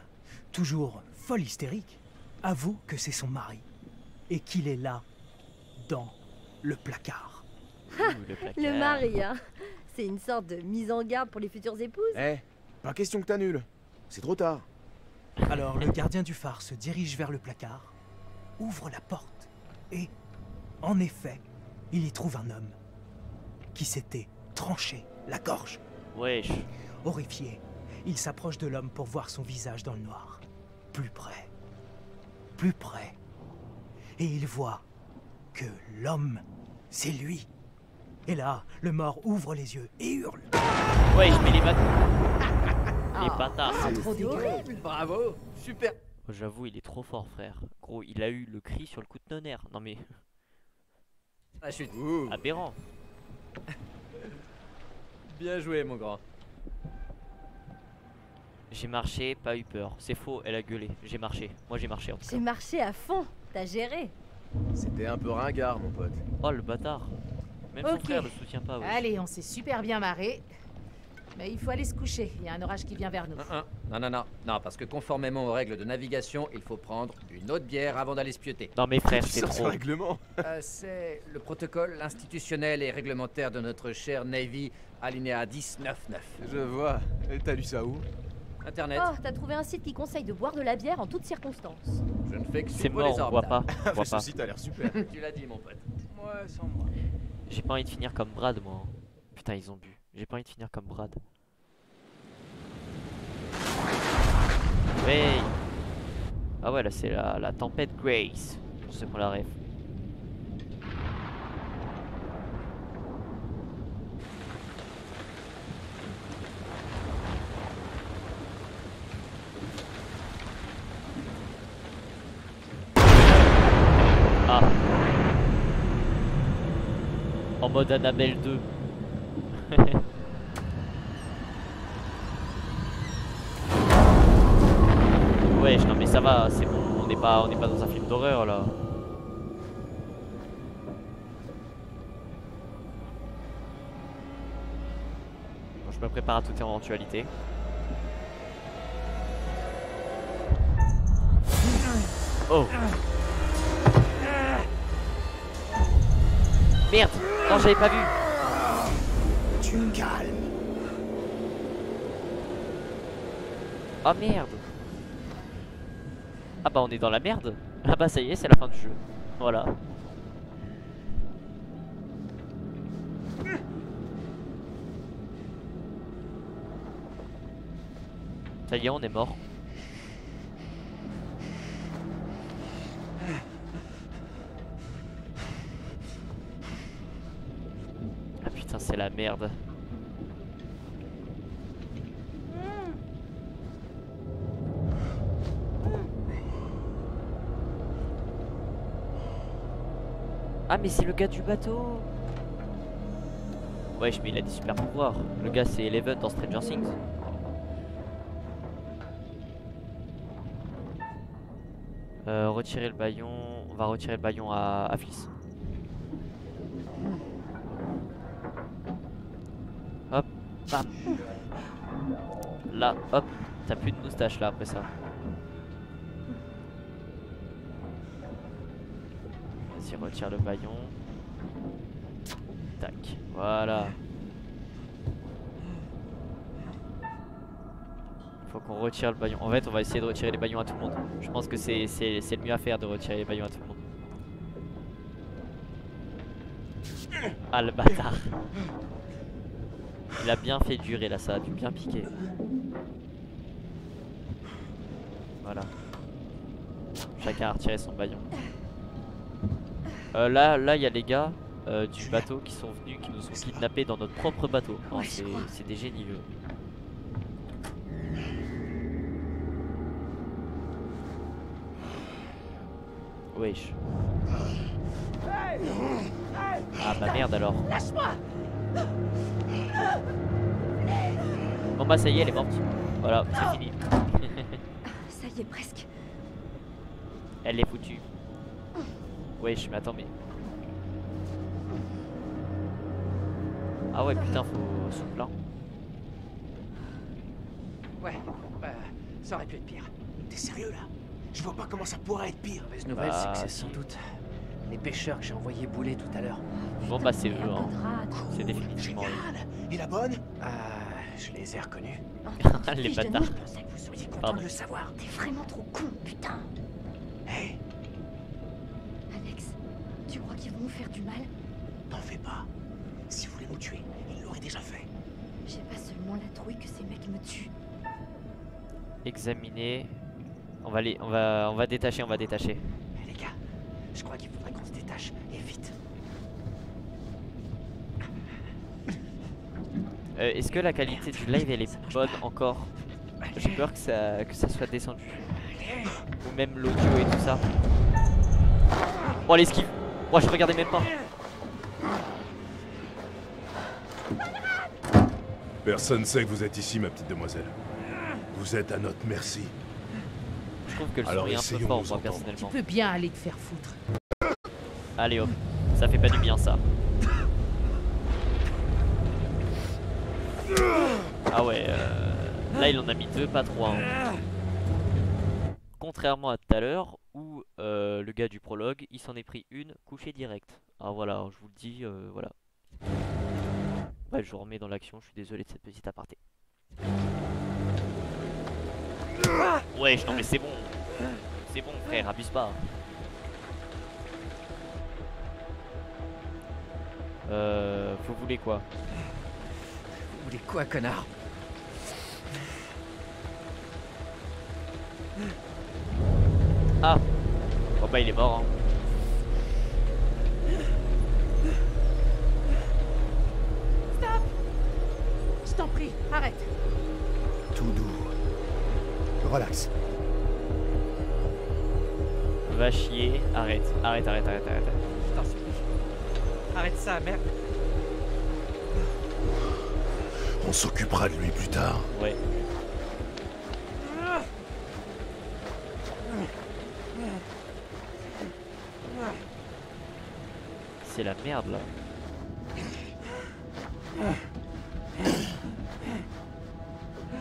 toujours folle hystérique, avoue que c'est son mari et qu'il est là, dans le placard. Le mari, hein. C'est une sorte de mise en garde pour les futures épouses. Eh, pas question que t'annules. C'est trop tard. Alors le gardien du phare se dirige vers le placard, ouvre la porte et, en effet, il y trouve un homme qui s'était tranché la gorge. Wesh. Horrifié, il s'approche de l'homme pour voir son visage dans le noir. Plus près. Et il voit que l'homme, c'est lui. Et là, le mort ouvre les yeux et hurle. Wesh, mais les bâtards. Les bâtards. C'est horrible. Bravo, super. Oh, j'avoue, il est trop fort, frère. Gros, il a eu le cri sur le coup de tonnerre. Non mais... Ah, chute. Aberrant. Bien joué, mon grand. J'ai marché, pas eu peur. C'est faux, elle a gueulé. J'ai marché. Moi j'ai marché en tout cas. J'ai marché à fond. T'as géré. C'était un peu ringard, mon pote. Oh le bâtard. Même son Ok. frère le soutient pas. wesh. Allez, on s'est super bien marré. Mais il faut aller se coucher. Il y a un orage qui vient vers nous. Non, parce que conformément aux règles de navigation, il faut prendre une autre bière avant d'aller se pioter. Non mais frère, c'est Sur ce trop. règlement. C'est le protocole institutionnel et réglementaire de notre cher Navy, alinéa 10.9.9. Je vois. Et t'as lu ça où? Internet. Oh, t'as trouvé un site qui conseille de boire de la bière en toutes circonstances. Je ne fais que C'est suivre mort, les on ordres. voit pas. On voit Ce pas. site a l'air super. Tu l'as dit, mon pote. Ouais, sans moi. J'ai pas envie de finir comme Brad, moi. Putain, ils ont bu. J'ai pas envie de finir comme Brad. Ouais. Ah ouais, là c'est la tempête Grace. Pour ceux qui ont la rêve. Ah. En mode Annabelle 2. Ouais, non mais ça va, c'est bon, on n'est pas dans un film d'horreur là. Bon, je me prépare à toute éventualité. Oh. Merde. Non, j'avais pas vu. Tu me calmes. Oh merde. Ah bah on est dans la merde. Ah bah ça y est, c'est la fin du jeu. Voilà. Ça y est, on est mort. Ah putain, c'est la merde. Ah mais c'est le gars du bateau. Wesh, mais il a des super pouvoirs. Le gars c'est Eleven dans Stranger Things. Retirer le baillon. On va retirer le baillon à Fliss. Hop, bam. Là, hop. T'as plus de moustache là après ça. Vas-y, retire le baillon. Tac, voilà. Faut qu'on retire le baillon. En fait, on va essayer de retirer les baillons à tout le monde. Je pense que c'est le mieux à faire de retirer les baillons à tout le monde. Ah, le bâtard. Il a bien fait durer là, ça a dû bien piquer. Voilà. Chacun a retiré son baillon. Là, il y a les gars du bateau qui sont venus, qui nous ont kidnappés dans notre propre bateau. Oh, c'est des génies, eux. Wesh. Ah bah merde alors. Bon bah ça y est, elle est morte. Voilà, c'est fini. Ça y est, presque. Elle est foutue. Wesh, mais attends, mais... Ah ouais, putain, faut se plaindre. Ouais, bah, ça aurait pu être pire. T'es sérieux là? Je vois pas comment ça pourrait être pire. La mauvaise nouvelle, c'est que c'est sans doute les pêcheurs que j'ai envoyés bouler tout à l'heure. Bon bah c'est eux, hein. C'est définitivement eux. Et la bonne? Je les ai reconnus. Les bâtards. Je pensais que vous seriez content de le savoir. T'es vraiment trop con, putain. Hey. Alex, tu crois qu'ils vont nous faire du mal? T'en fais pas. S'ils voulaient nous tuer, ils l'auraient déjà fait. J'ai pas seulement la trouille que ces mecs me tuent. Examiner. On va détacher, on va détacher. Les gars, je crois qu'il faudrait qu'on se détache, et vite. Est-ce que la qualité du live elle est bonne encore? J'ai peur que ça soit descendu. Ou même l'audio et tout ça. Bon allez, esquive. Moi je regardais même pas. Personne sait que vous êtes ici, ma petite demoiselle. Vous êtes à notre merci. Je trouve que le son est un peu fort, moi personnellement. Tu peux bien aller te faire foutre. Allez hop, ça fait pas du bien ça. Ah ouais, là il en a mis 2, pas 3. Hein. Contrairement à tout à l'heure où le gars du prologue, il s'en est pris une couchée direct. Ah voilà, je vous le dis, voilà. Ouais, je vous remets dans l'action, je suis désolé de cette petite aparté. Ouais, non mais c'est bon. C'est bon frère, abuse pas. Vous voulez quoi? Vous voulez quoi, connard? Ah. Oh bah il est mort hein. Stop! Je t'en prie, arrête. Tout doux. Relax. Va chier, arrête. Je t'en supplie. Arrête ça, merde. On s'occupera de lui plus tard. Ouais. C'est la merde là.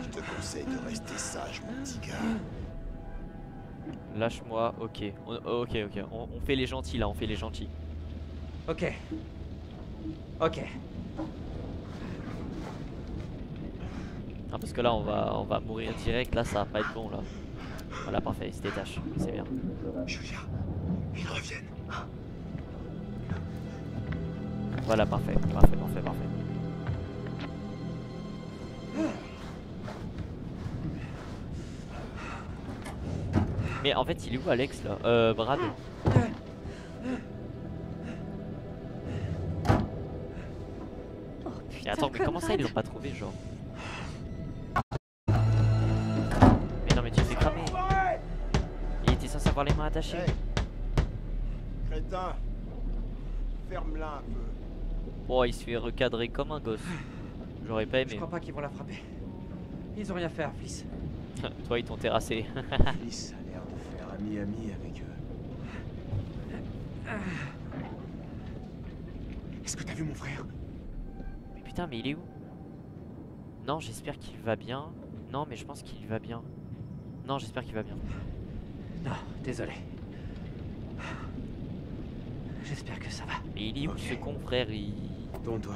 Je te conseille de rester sage, mon petit gars. Lâche-moi, ok. Ok. On fait les gentils là, on fait les gentils. Ok. Ah, parce que là on va mourir direct, là ça va pas être bon là. Voilà, parfait, il se détache, c'est bien. Julia, ils reviennent. Voilà, parfait. Mais en fait, il est où Alex là? Brad. Oh, putain, Et attends, mais comment ça ils l'ont pas trouvé genre? Mais non mais tu fais cramer. Il était censé avoir les mains attachées. Hey. Crétin, ferme-la un peu. Oh, il se fait recadrer comme un gosse. J'aurais pas aimé. Je crois pas qu'ils vont la frapper. Ils ont rien fait à Fliss. Toi, ils t'ont terrassé. Fliss a l'air de faire ami-ami avec eux. Est-ce que t'as vu mon frère? Mais putain, mais il est où? Non, j'espère qu'il va bien. Non, mais je pense qu'il va bien. Non, j'espère qu'il va bien. Non, désolé. J'espère que ça va. Mais il est où ce con, frère? Tourne-toi.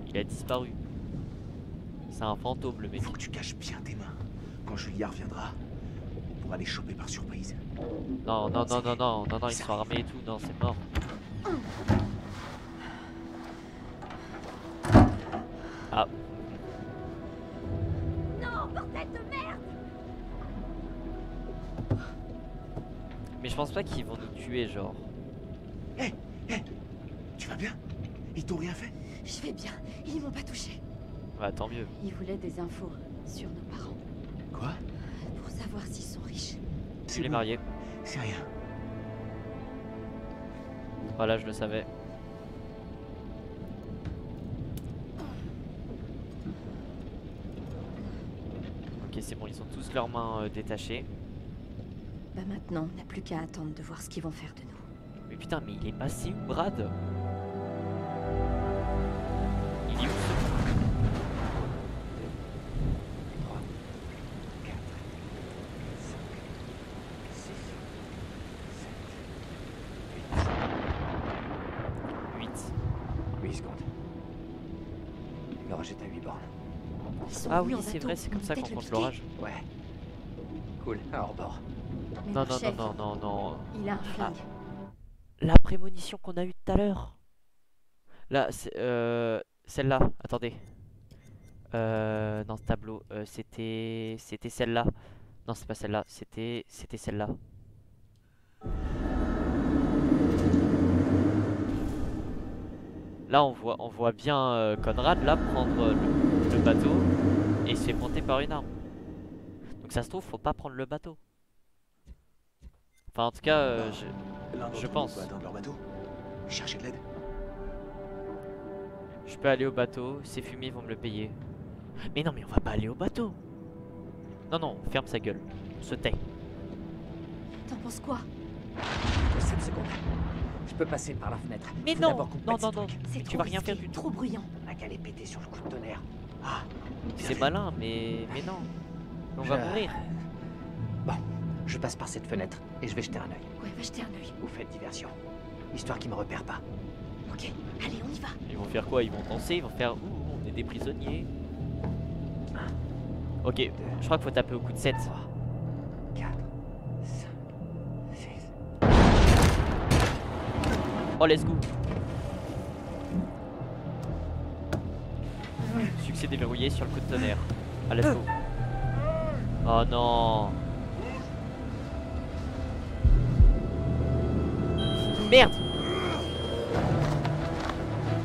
Il a disparu. C'est un fantôme, le mec. Faut que tu caches bien tes mains. Quand Julia reviendra, on pourra les choper par surprise. Non, non, non, non, non, non, non, ils sont armés et tout. Non, c'est mort. Ah. Non, bordel de merde! Mais je pense pas qu'ils vont nous tuer, genre. Hé, tu vas bien? Ils t'ont rien fait? Je vais bien, ils m'ont pas touché. Ouais, tant mieux. Ils voulaient des infos sur nos parents. Quoi? Pour savoir s'ils sont riches. Tu l'es marié. C'est rien. Voilà, je le savais. Ok, c'est bon, ils ont tous leurs mains détachées. Bah maintenant, on n'a plus qu'à attendre de voir ce qu'ils vont faire de nous. Mais putain, mais il est passé où, Brad? Il est où ce... 3, 4, 5, 6, 7, 8. 8 secondes. L'orage est à 8 bornes. Ah oui, c'est vrai, c'est comme ça qu'on compte l'orage. Ouais. Cool, à hors-bord. Non, non, non, non, non, non. Il a un flingue. La prémonition qu'on a eue tout à l'heure. Là, c'est celle-là. Attendez. Dans ce tableau, c'était celle-là. Non, c'est pas celle-là. C'était celle-là. Là, on voit bien Conrad là prendre le bateau et se fait monter par une arme. Donc ça se trouve, faut pas prendre le bateau. Enfin, en tout cas, je pense. Attendre leur bateau. Chercher de l'aide. Je peux aller au bateau, ces fumiers vont me le payer. Mais non, mais on va pas aller au bateau. Non, non, ferme sa gueule. On se tait. T'en penses quoi? 7 secondes. Je peux passer par la fenêtre. Mais Faut non, d'abord qu'on non, pète non, ces non. trucs. Tu vas rien faire du tout. Trop bruyant. La cale est pétée sur le coup de tonnerre. Ah, C'est malin, mais non. On va mourir. Bon, je passe par cette fenêtre et je vais jeter un œil. Ouais, va jeter un œil. Vous faites diversion. Histoire qu'ils me repèrent pas. Ok, allez, on y va. Ils vont faire quoi? Ils vont danser, ils vont faire ouh, on est des prisonniers. Ok, je crois qu'il faut taper au coup de 7. 4, 5, 6. Oh, let's go. Succès déverrouillé sur le coup de tonnerre. Ah, let's go. Oh non. Merde.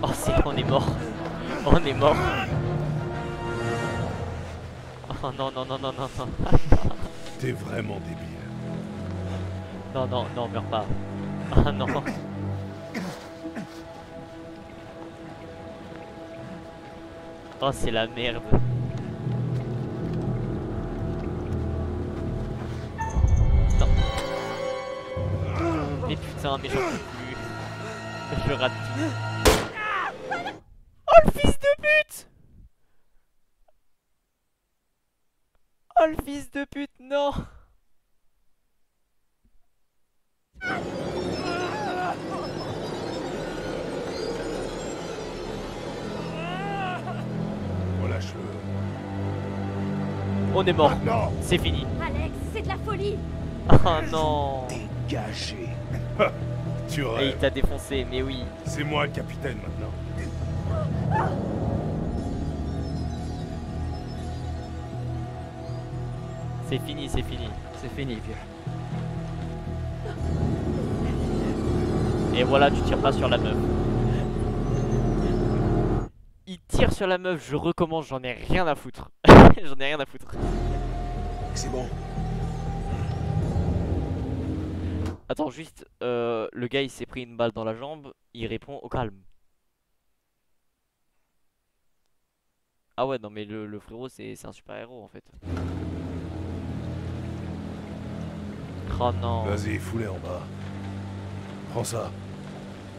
Oh, on est mort. On est mort. Oh non, non, non, non, non, non. T'es vraiment débile. Non, non, non, meurs pas. Ah non. Oh, c'est la merde. Non. Mais putain, mais j'en peux plus. Je rate tout. Oh, le fils de pute! Oh, le fils de pute, non! Relâche-le. On est mort. C'est fini. Alex, c'est de la folie. Oh non. Dégagé. Tu Et il rêves. t'a défoncé, mais oui. C'est moi le capitaine maintenant. C'est fini, c'est fini. C'est fini, vieux. Et voilà, tu tires pas sur la meuf. Il tire sur la meuf, je recommence, j'en ai rien à foutre. J'en ai rien à foutre. C'est bon. Attends, juste, le gars il s'est pris une balle dans la jambe, il répond au calme. Ah ouais, non mais le frérot c'est un super héros en fait. Oh non. Vas-y, fous-les en bas. Prends ça.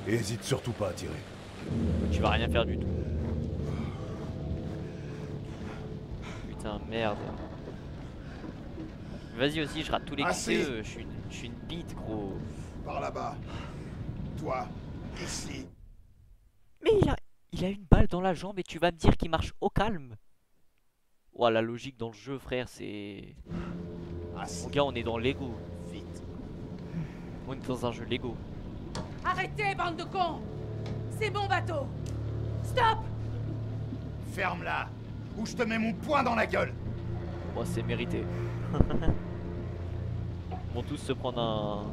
Et hésite surtout pas à tirer. Tu vas rien faire du tout. Putain, merde. Vas-y aussi, je rate tous les coups, je suis Je suis une bite, gros. Par là-bas. Toi, ici. Mais il a une balle dans la jambe et tu vas me dire qu'il marche au calme. Ouah, la logique dans le jeu, frère, c'est... Mon gars, on est dans Lego. Vite. On est dans un jeu Lego. Arrêtez, bande de cons! C'est mon bateau! Stop! Ferme-la, ou je te mets mon poing dans la gueule. Bon, c'est mérité. Ils vont tous se prendre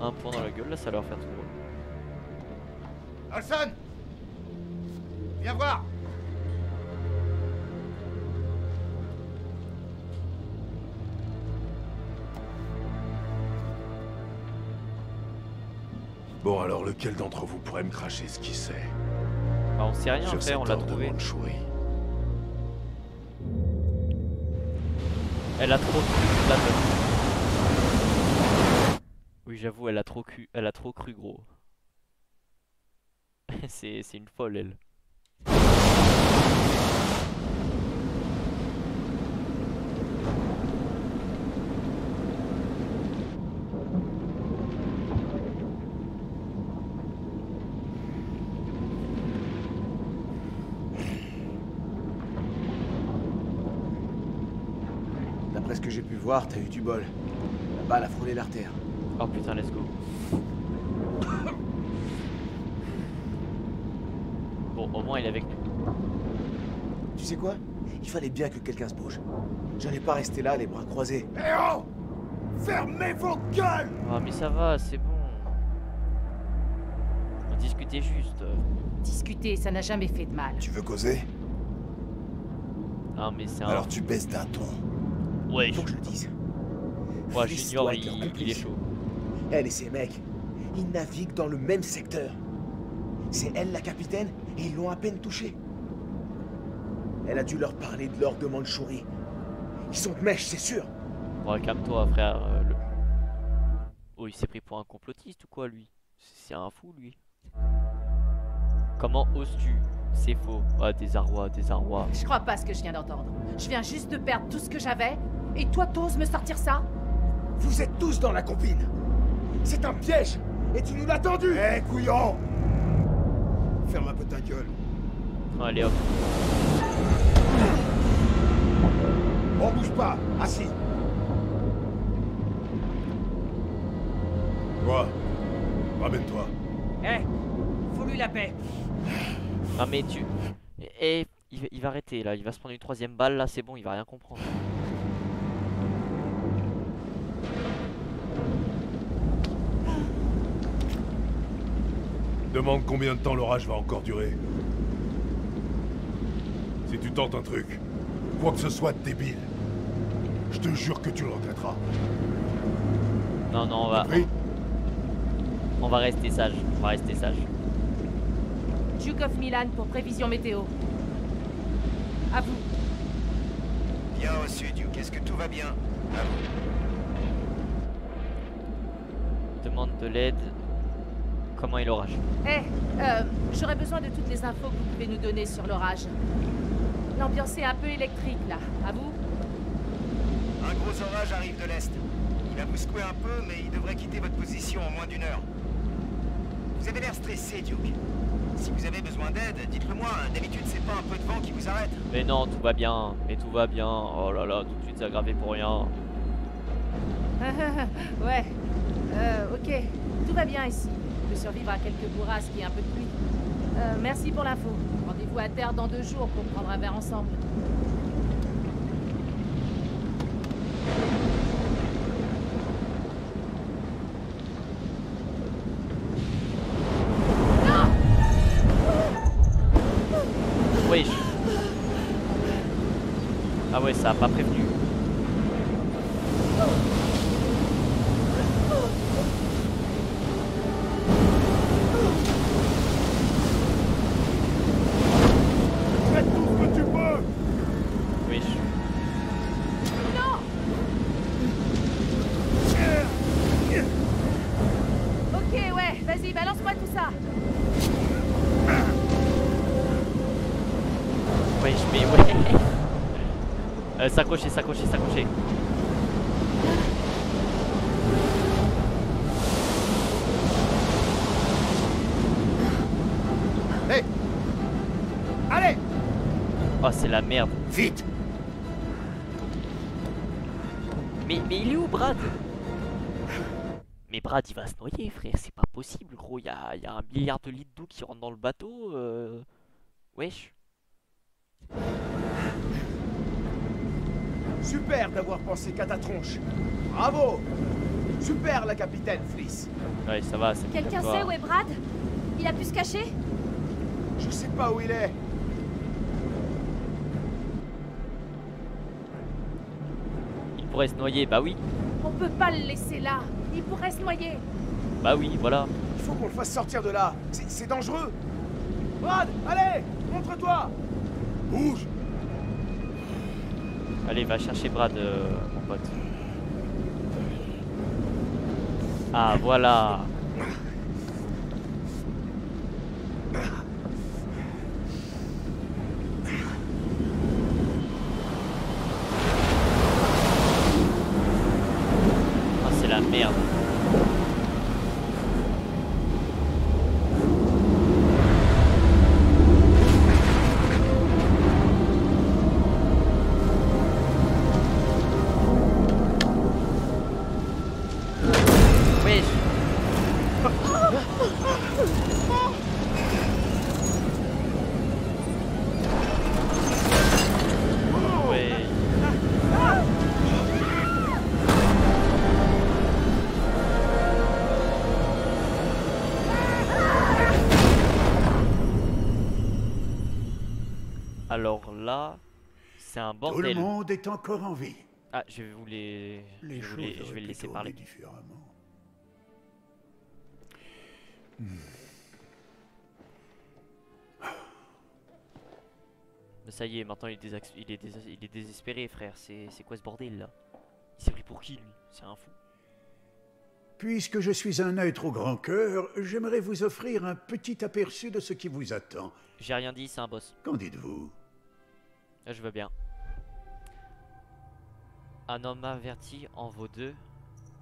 un point dans la gueule, là, ça va leur faire tout drôle. Olson! Viens voir! Bon, alors lequel d'entre vous pourrait me cracher ce qu'il sait? Bah, on sait rien, sur frère, on l'a trouvé. Elle a trop cru, la meuf. Oui, j'avoue, elle a trop cru, gros. C'est une folle, elle. D'après ce que j'ai pu voir, t'as eu du bol. La balle a frôlé l'artère. Oh putain, let's go. Bon, au moins il est avec nous. Tu sais quoi? Il fallait bien que quelqu'un se bouge. J'allais pas rester là, les bras croisés. Eh oh! Fermez vos gueules! Ah mais ça va, c'est bon. On discutait juste. Discuter, ça n'a jamais fait de mal. Tu veux causer? Ah mais c'est un... Alors tu baisses d'un ton. Ouais, faut que je le dise. Ouais, Junior, il est chaud. Elle et ses mecs, ils naviguent dans le même secteur. C'est elle la capitaine et ils l'ont à peine touchée. Elle a dû leur parler de l'or de Mandchourie. Ils sont de mèche, c'est sûr. Ouais, calme-toi, frère. Oh, il s'est pris pour un complotiste ou quoi, lui? C'est un fou, lui. Comment oses-tu? C'est faux. Ah, désarroi, désarroi. Je crois pas ce que je viens d'entendre. Je viens juste de perdre tout ce que j'avais, et toi t'oses me sortir ça? Vous êtes tous dans la combine. C'est un piège. Et tu nous l'as tendu. Eh, couillon! Ferme un peu ta gueule. Allez, hop. On bouge pas. Assis. Quoi? Ramène-toi. Eh, fous-lui la paix. Non mais tu... Eh, il va arrêter, là. Il va se prendre une troisième balle, là. C'est bon, il va rien comprendre. Demande combien de temps l'orage va encore durer. Si tu tentes un truc, quoi que ce soit de débile, je te jure que tu le regretteras. Non, non, on va rester sage. On va rester sage. Duke of Milan pour prévision météo. À vous. Bien reçu, Duke. Est-ce que tout va bien? À vous. Demande de l'aide. Comment est l'orage? J'aurais besoin de toutes les infos que vous pouvez nous donner sur l'orage. L'ambiance est un peu électrique, là. À vous? Un gros orage arrive de l'est. Il va vous secouer un peu, mais il devrait quitter votre position en moins d'1 heure. Vous avez l'air stressé, Duke. Si vous avez besoin d'aide, dites-le moi. D'habitude, c'est pas un peu de vent qui vous arrête. Mais non, tout va bien. Mais tout va bien. Oh là là, tout de suite, c'est aggravé pour rien. Ouais. Ok. Tout va bien ici. On peut survivre à quelques bourrasques et un peu de pluie. Merci pour l'info. Rendez-vous à terre dans 2 jours pour prendre un verre ensemble. Wesh. Ah ouais, ça a pas prévenu. Fais tout ce que tu peux. Wesh. Non. Ok, ouais. Vas-y, balance-moi tout ça. Wesh, mais ouais. S'accrocher, s'accrocher, s'accrocher. Oh, c'est la merde. Vite! Mais il est où, Brad? Mais Brad, il va se noyer, frère. C'est pas possible, gros. Il y a 1 milliard de litres d'eau qui rentrent dans le bateau. Wesh. Super d'avoir pensé qu'à ta tronche. Bravo! Super, la capitaine, Fliss. Ouais, ça va. Quelqu'un sait où est Brad? Il a pu se cacher? Je sais pas où il est. Il pourrait se noyer, bah oui. On peut pas le laisser là. Il pourrait se noyer. Bah oui, voilà. Il faut qu'on le fasse sortir de là. C'est dangereux. Brad, allez, montre-toi. Bouge. Allez, va chercher Brad, mon pote. Ah, voilà. Ah, c'est la merde. Alors là, c'est un bordel. Tout le monde est encore en vie. Ah, je vais vous les... je vais le laisser parler. Différemment. Mais ça y est, maintenant il est désespéré, frère. C'est quoi ce bordel là? Il s'est pris pour qui, lui? C'est un fou. Puisque je suis un être au grand cœur, j'aimerais vous offrir un petit aperçu de ce qui vous attend. J'ai rien dit, c'est un boss. Qu'en dites-vous? Là, je veux bien. Un homme averti en vaut 2,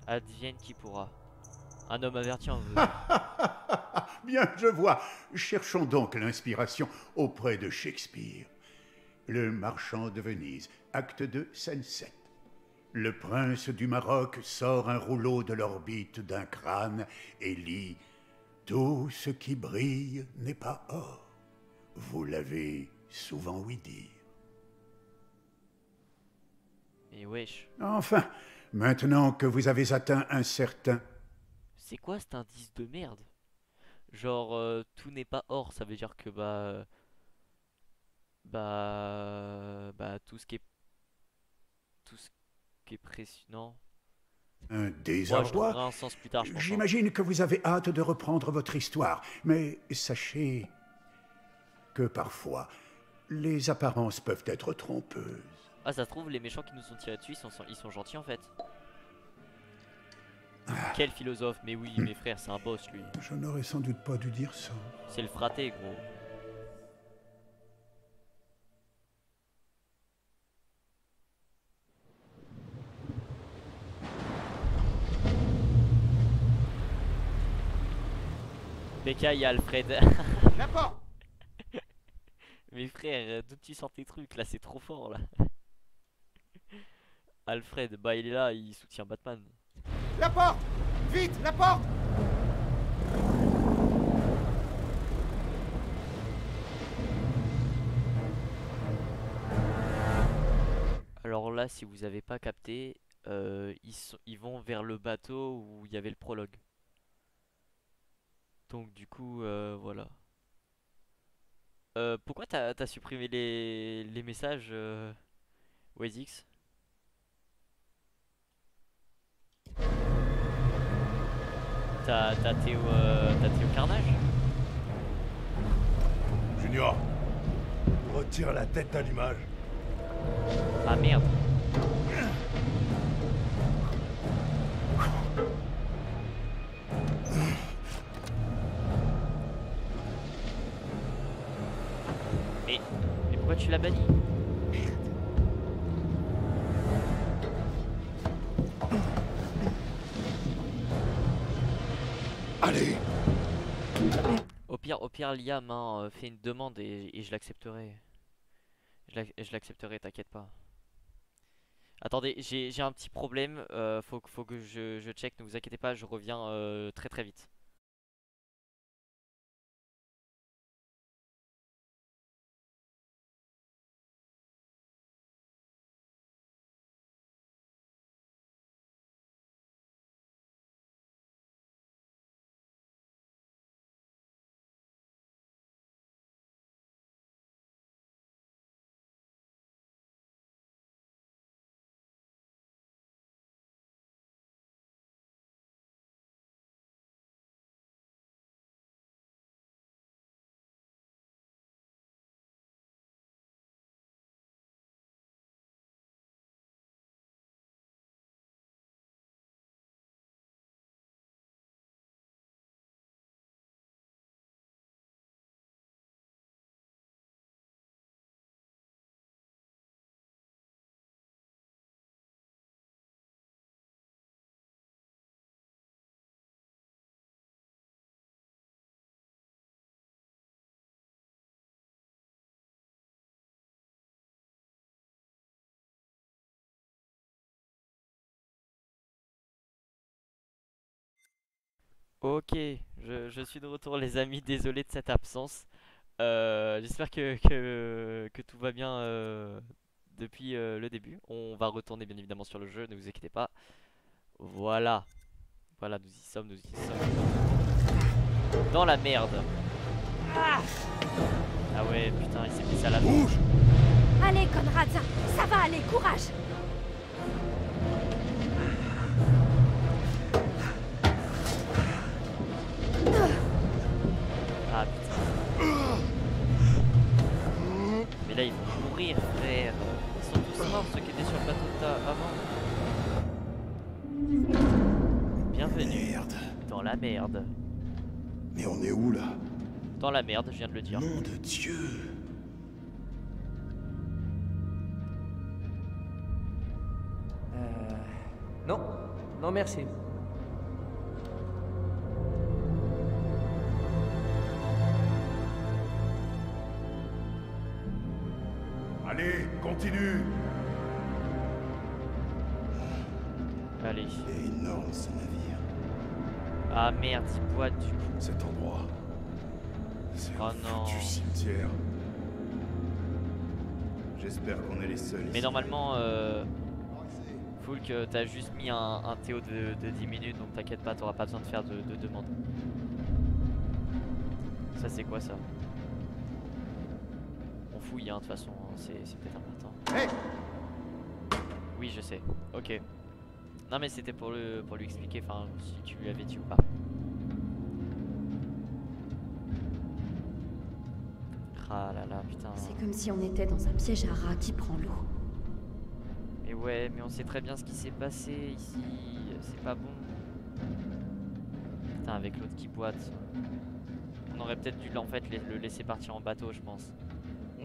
advienne qui pourra. Un homme averti en vaut 2. Bien, je vois. Cherchons donc l'inspiration auprès de Shakespeare. Le marchand de Venise, acte 2, scène 7. Le prince du Maroc sort un rouleau de l'orbite d'un crâne et lit « Tout ce qui brille n'est pas or ». Vous l'avez souvent ouï dire. Et wesh. Enfin, maintenant que vous avez atteint un certain... C'est quoi cet indice de merde? Genre, tout n'est pas or, ça veut dire que tout ce qui est précieux, non? Un désarroi. Ouais, un sens plus tard, je pense. J'imagine que vous avez hâte de reprendre votre histoire, mais sachez que parfois, les apparences peuvent être trompeuses. Ah, ça se trouve, les méchants qui nous ont tiré dessus, ils sont gentils en fait. Quel philosophe, mais oui, mes frères, c'est un boss lui. Je n'aurais sans doute pas dû dire ça. C'est le fraté, gros. Becca, il y a Alfred. La porte. Mes frères, d'où tu sors tes trucs là, c'est trop fort là. Alfred, bah il est là, il soutient Batman. La porte. Vite, la porte. Alors là, si vous avez pas capté, ils vont vers le bateau où il y avait le prologue. Donc du coup, voilà. Pourquoi t'as supprimé les messages, WesX? T'as été au carnage? Junior, retire la tête à l'image. Ah merde. Mais pourquoi tu l'as banni? Allez. Au pire Liam, hein, fait une demande et je l'accepterai. Je l'accepterai, t'inquiète pas. Attendez, j'ai un petit problème. Faut que je check, ne vous inquiétez pas, je reviens très très vite. Ok, je suis de retour les amis, désolé de cette absence. J'espère que tout va bien depuis le début. On va retourner bien évidemment sur le jeu, ne vous inquiétez pas. Voilà. Voilà, nous y sommes, nous y sommes. Dans la merde. Ah ouais, putain, il s'est mis ça à la bouche. Allez, Conrad, ça va aller, courage. Ah putain. Mais là ils vont mourir frère. Ils sont tous morts ceux qui étaient sur le bateau avant. Bienvenue dans la merde. Mais on est où là? Dans la merde, je viens de le dire. Nom de Dieu. Non, non merci. Allez, continue. Allez. Il est énorme ce navire. Ah merde, il boit du coup. Cet endroit. C'est un foutu cimetière. J'espère qu'on est les seuls ici. Mais normalement, Foulk, t'as juste mis un TO de 10 minutes, donc t'inquiète pas, t'auras pas besoin de faire de demande. Ça c'est quoi ça? On fouille hein, de toute façon, c'est peut-être important. Hey, oui je sais, ok. Non mais c'était pour lui expliquer, enfin si tu lui avais dit ou pas. Ah là là putain. C'est comme si on était dans un piège à rats qui prend l'eau. Mais ouais, mais on sait très bien ce qui s'est passé ici, c'est pas bon. Putain, avec l'autre qui boite. On aurait peut-être dû en fait le laisser partir en bateau, je pense.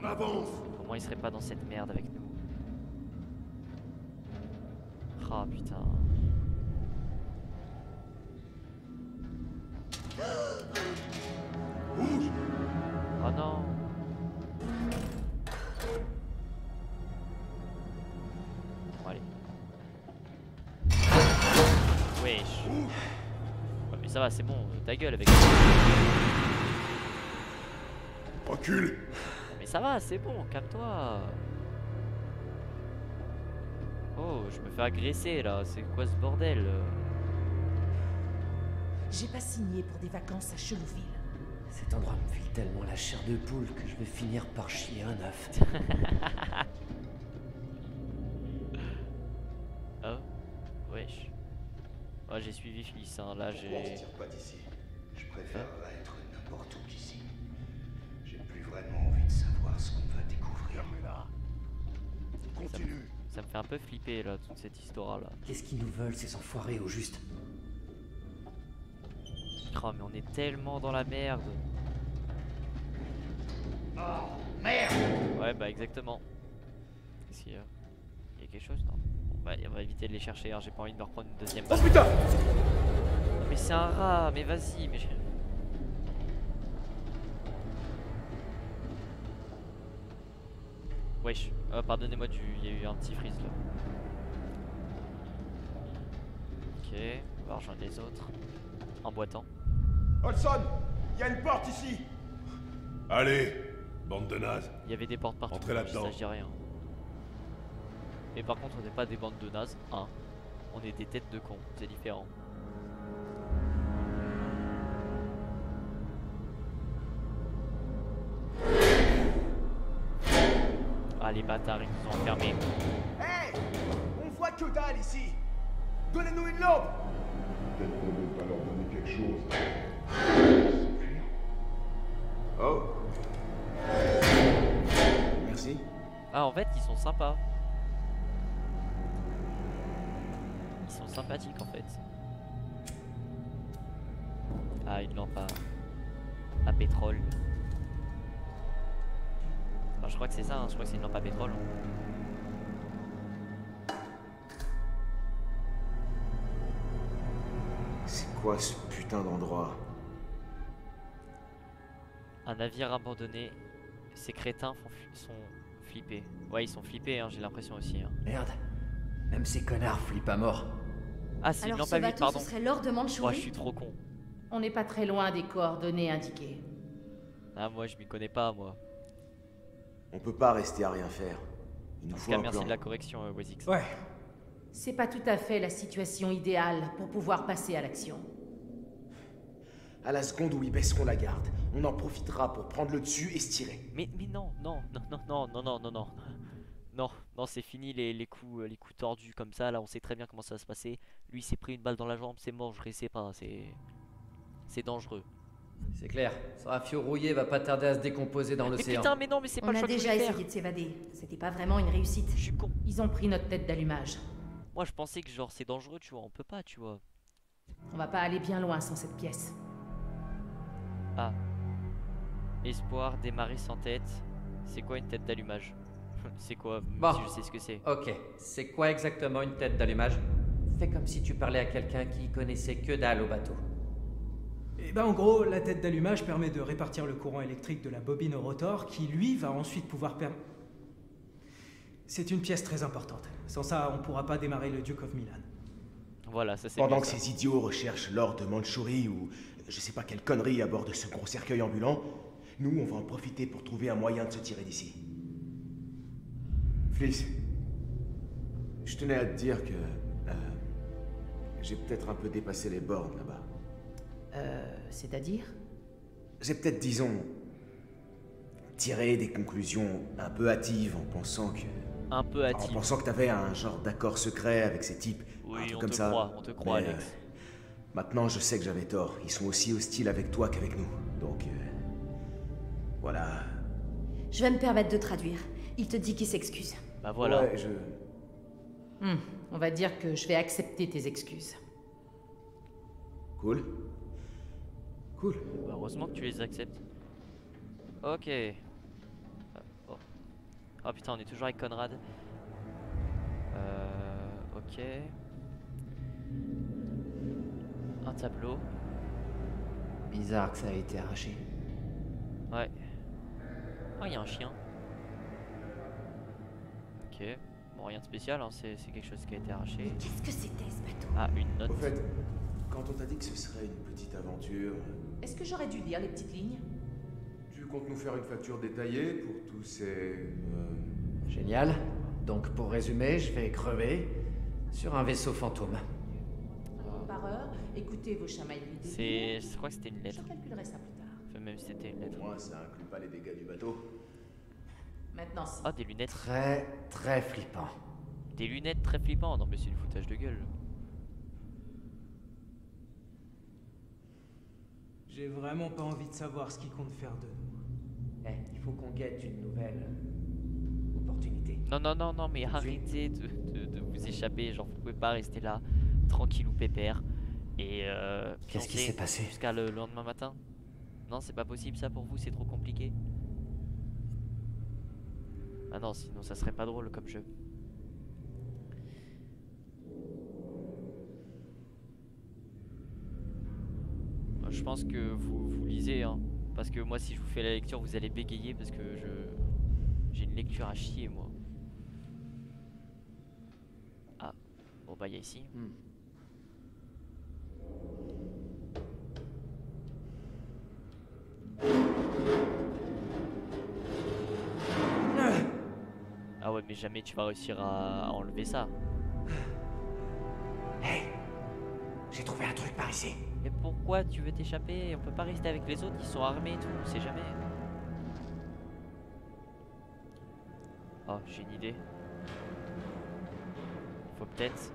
on avance. Au moins il serait pas dans cette merde avec nous. Ah putain. Bouge. Oh non. Bon allez. Wesh. Ouais, mais ça va, c'est bon, ta gueule avec. Recule. Mais ça va, c'est bon, calme-toi. Oh, je me fais agresser là, c'est quoi ce bordel? J'ai pas signé pour des vacances à Chelouville. Cet endroit me file tellement la chair de poule que je vais finir par chier un œuf. Oh, wesh. Oh, j'ai suivi Fliss, hein, là j'ai... On se tire pas d'ici. Je préférerais être n'importe où qu'ici. J'ai plus vraiment envie de savoir ce qu'on va découvrir. Là. Continue. Ça me fait un peu flipper là, toute cette histoire là. Qu'est-ce qu'ils nous veulent ces enfoirés au juste? Oh mais on est tellement dans la merde. Oh, merde. Ouais bah exactement. Qu'est-ce qu'il y a? Il y a quelque chose? Non. Bon bah on va éviter de les chercher, hein. J'ai pas envie de me reprendre une deuxième balle. Oh putain! Mais c'est un rat, mais vas-y, mais... Wesh, pardonnez-moi, il y a eu un petit freeze là. Ok, on va rejoindre les autres. En boitant. Olson, il y a une porte ici. Allez, bande de nazes. Il y avait des portes partout. Entrez là-dedans. Ça, je dis rien. Mais par contre, on n'est pas des bandes de nazes, hein. On est des têtes de cons, c'est différent. Ah les bâtards, ils nous ont enfermés. Hey, on voit que dalle ici. Donnez-nous une lampe. Peut-être qu'on ne pas leur donner quelque chose. Oh. Merci. Ah en fait, ils sont sympas. Ils sont sympathiques en fait. Ah, une lampe à pétrole. Enfin, je crois que c'est ça, hein. Je crois que c'est une lampe à pétrole. C'est quoi ce putain d'endroit? Un navire abandonné. Ces crétins sont flippés. Ouais, ils sont flippés, hein, j'ai l'impression aussi. Hein. Merde. Même ces connards flippent à mort. Ah, c'est une Alors lampe ce à vide, bateau, pardon. ce serait l'or de Mandchourie. Ouais, je suis trop con. On n'est pas très loin des coordonnées indiquées. Ah, moi, je m'y connais pas, moi. On peut pas rester à rien faire. Il nous En tout faut cas, un merci plan. de la correction, Wazix. Ouais. C'est pas tout à fait la situation idéale pour pouvoir passer à l'action. À la seconde où ils baisseront la garde, on en profitera pour prendre le dessus et se tirer. Mais non, non, non, non, non, non, non, non, non. Non, non, c'est fini les coups tordus comme ça. Là, on sait très bien comment ça va se passer. Lui, il s'est pris une balle dans la jambe, c'est mort, je sais pas. C'est dangereux. C'est clair, ce rafio rouillé va pas tarder à se décomposer dans Mais l'océan. putain, mais non, mais c'est pas On le a choix que je déjà voulais faire. essayé de s'évader. C'était pas vraiment une réussite. Je suis con. Ils ont pris notre tête d'allumage. Moi, je pensais que genre c'est dangereux, tu vois. On peut pas, tu vois. On va pas aller bien loin sans cette pièce. Ah. Espoir, démarrer sans tête. C'est quoi une tête d'allumage? C'est quoi? Bon. Si je sais ce que c'est. Ok, c'est quoi exactement une tête d'allumage? Fais comme si tu parlais à quelqu'un qui connaissait que dalle au bateau. Et ben en gros, la tête d'allumage permet de répartir le courant électrique de la bobine au rotor qui, lui, va ensuite pouvoir C'est une pièce très importante. Sans ça, on pourra pas démarrer le Duke of Milan. Voilà, ça c'est Pendant bien que ça. ces idiots recherchent l'or de Mandchourie ou je sais pas quelle connerie à bord de ce gros cercueil ambulant, nous on va en profiter pour trouver un moyen de se tirer d'ici. Fliss, je tenais à te dire que j'ai peut-être un peu dépassé les bornes là-bas. C'est-à-dire? J'ai peut-être, disons, tiré des conclusions un peu hâtives en pensant que... Un peu hâtive. En pensant que t'avais un genre d'accord secret avec ces types. Oui, un truc on comme te ça. croit, on te croit, Mais, Alex. Maintenant, je sais que j'avais tort. Ils sont aussi hostiles avec toi qu'avec nous. Donc, voilà. Je vais me permettre de traduire. Il te dit qu'il s'excuse. Bah voilà. Ouais, On va dire que je vais accepter tes excuses. Cool. Cool. Bah, heureusement que tu les acceptes. Ok. Oh. Oh putain, on est toujours avec Conrad. Ok. Un tableau. Bizarre que ça ait été arraché. Ouais. Oh, il y a un chien. Ok. Bon, rien de spécial, hein. C'est quelque chose qui a été arraché. Qu'est-ce que c'était ce bateau? Ah, une note. Au fait, quand on t'a dit que ce serait une petite aventure, Est-ce que j'aurais dû lire les petites lignes? tu comptes nous faire une facture détaillée pour tous ces... Génial. Donc pour résumer, je vais crever sur un vaisseau fantôme. Par heure, écoutez vos chamailleries. Je crois que c'était une lettre. Je calculerai ça plus tard. Enfin, même si c'était une lettre. Au moins, ça inclut pas les dégâts du bateau. Maintenant, si. Ah, des lunettes. Très, très flippant. Des lunettes très flippantes. Non, mais c'est du foutage de gueule. J'ai vraiment pas envie de savoir ce qu'ils comptent faire de nous. Il faut qu'on guette une nouvelle opportunité. Non, non, non, non, mais arrêtez de vous échapper. Genre, vous pouvez pas rester là, tranquille ou pépère. Et Qu'est-ce qui fiancer s'est passé? jusqu'à le lendemain matin. Non, c'est pas possible ça pour vous, c'est trop compliqué. Ah non, sinon ça serait pas drôle comme jeu. Je pense que vous lisez, hein. Parce que moi, si je vous fais la lecture, vous allez bégayer parce que J'ai une lecture à chier, moi. Ah, bon bah il y a ici. Ah ouais, mais jamais tu vas réussir à enlever ça. Hey, j'ai trouvé un truc par ici. Mais pourquoi tu veux t'échapper? On peut pas rester avec les autres, ils sont armés et tout, on sait jamais. Oh, j'ai une idée. Faut peut-être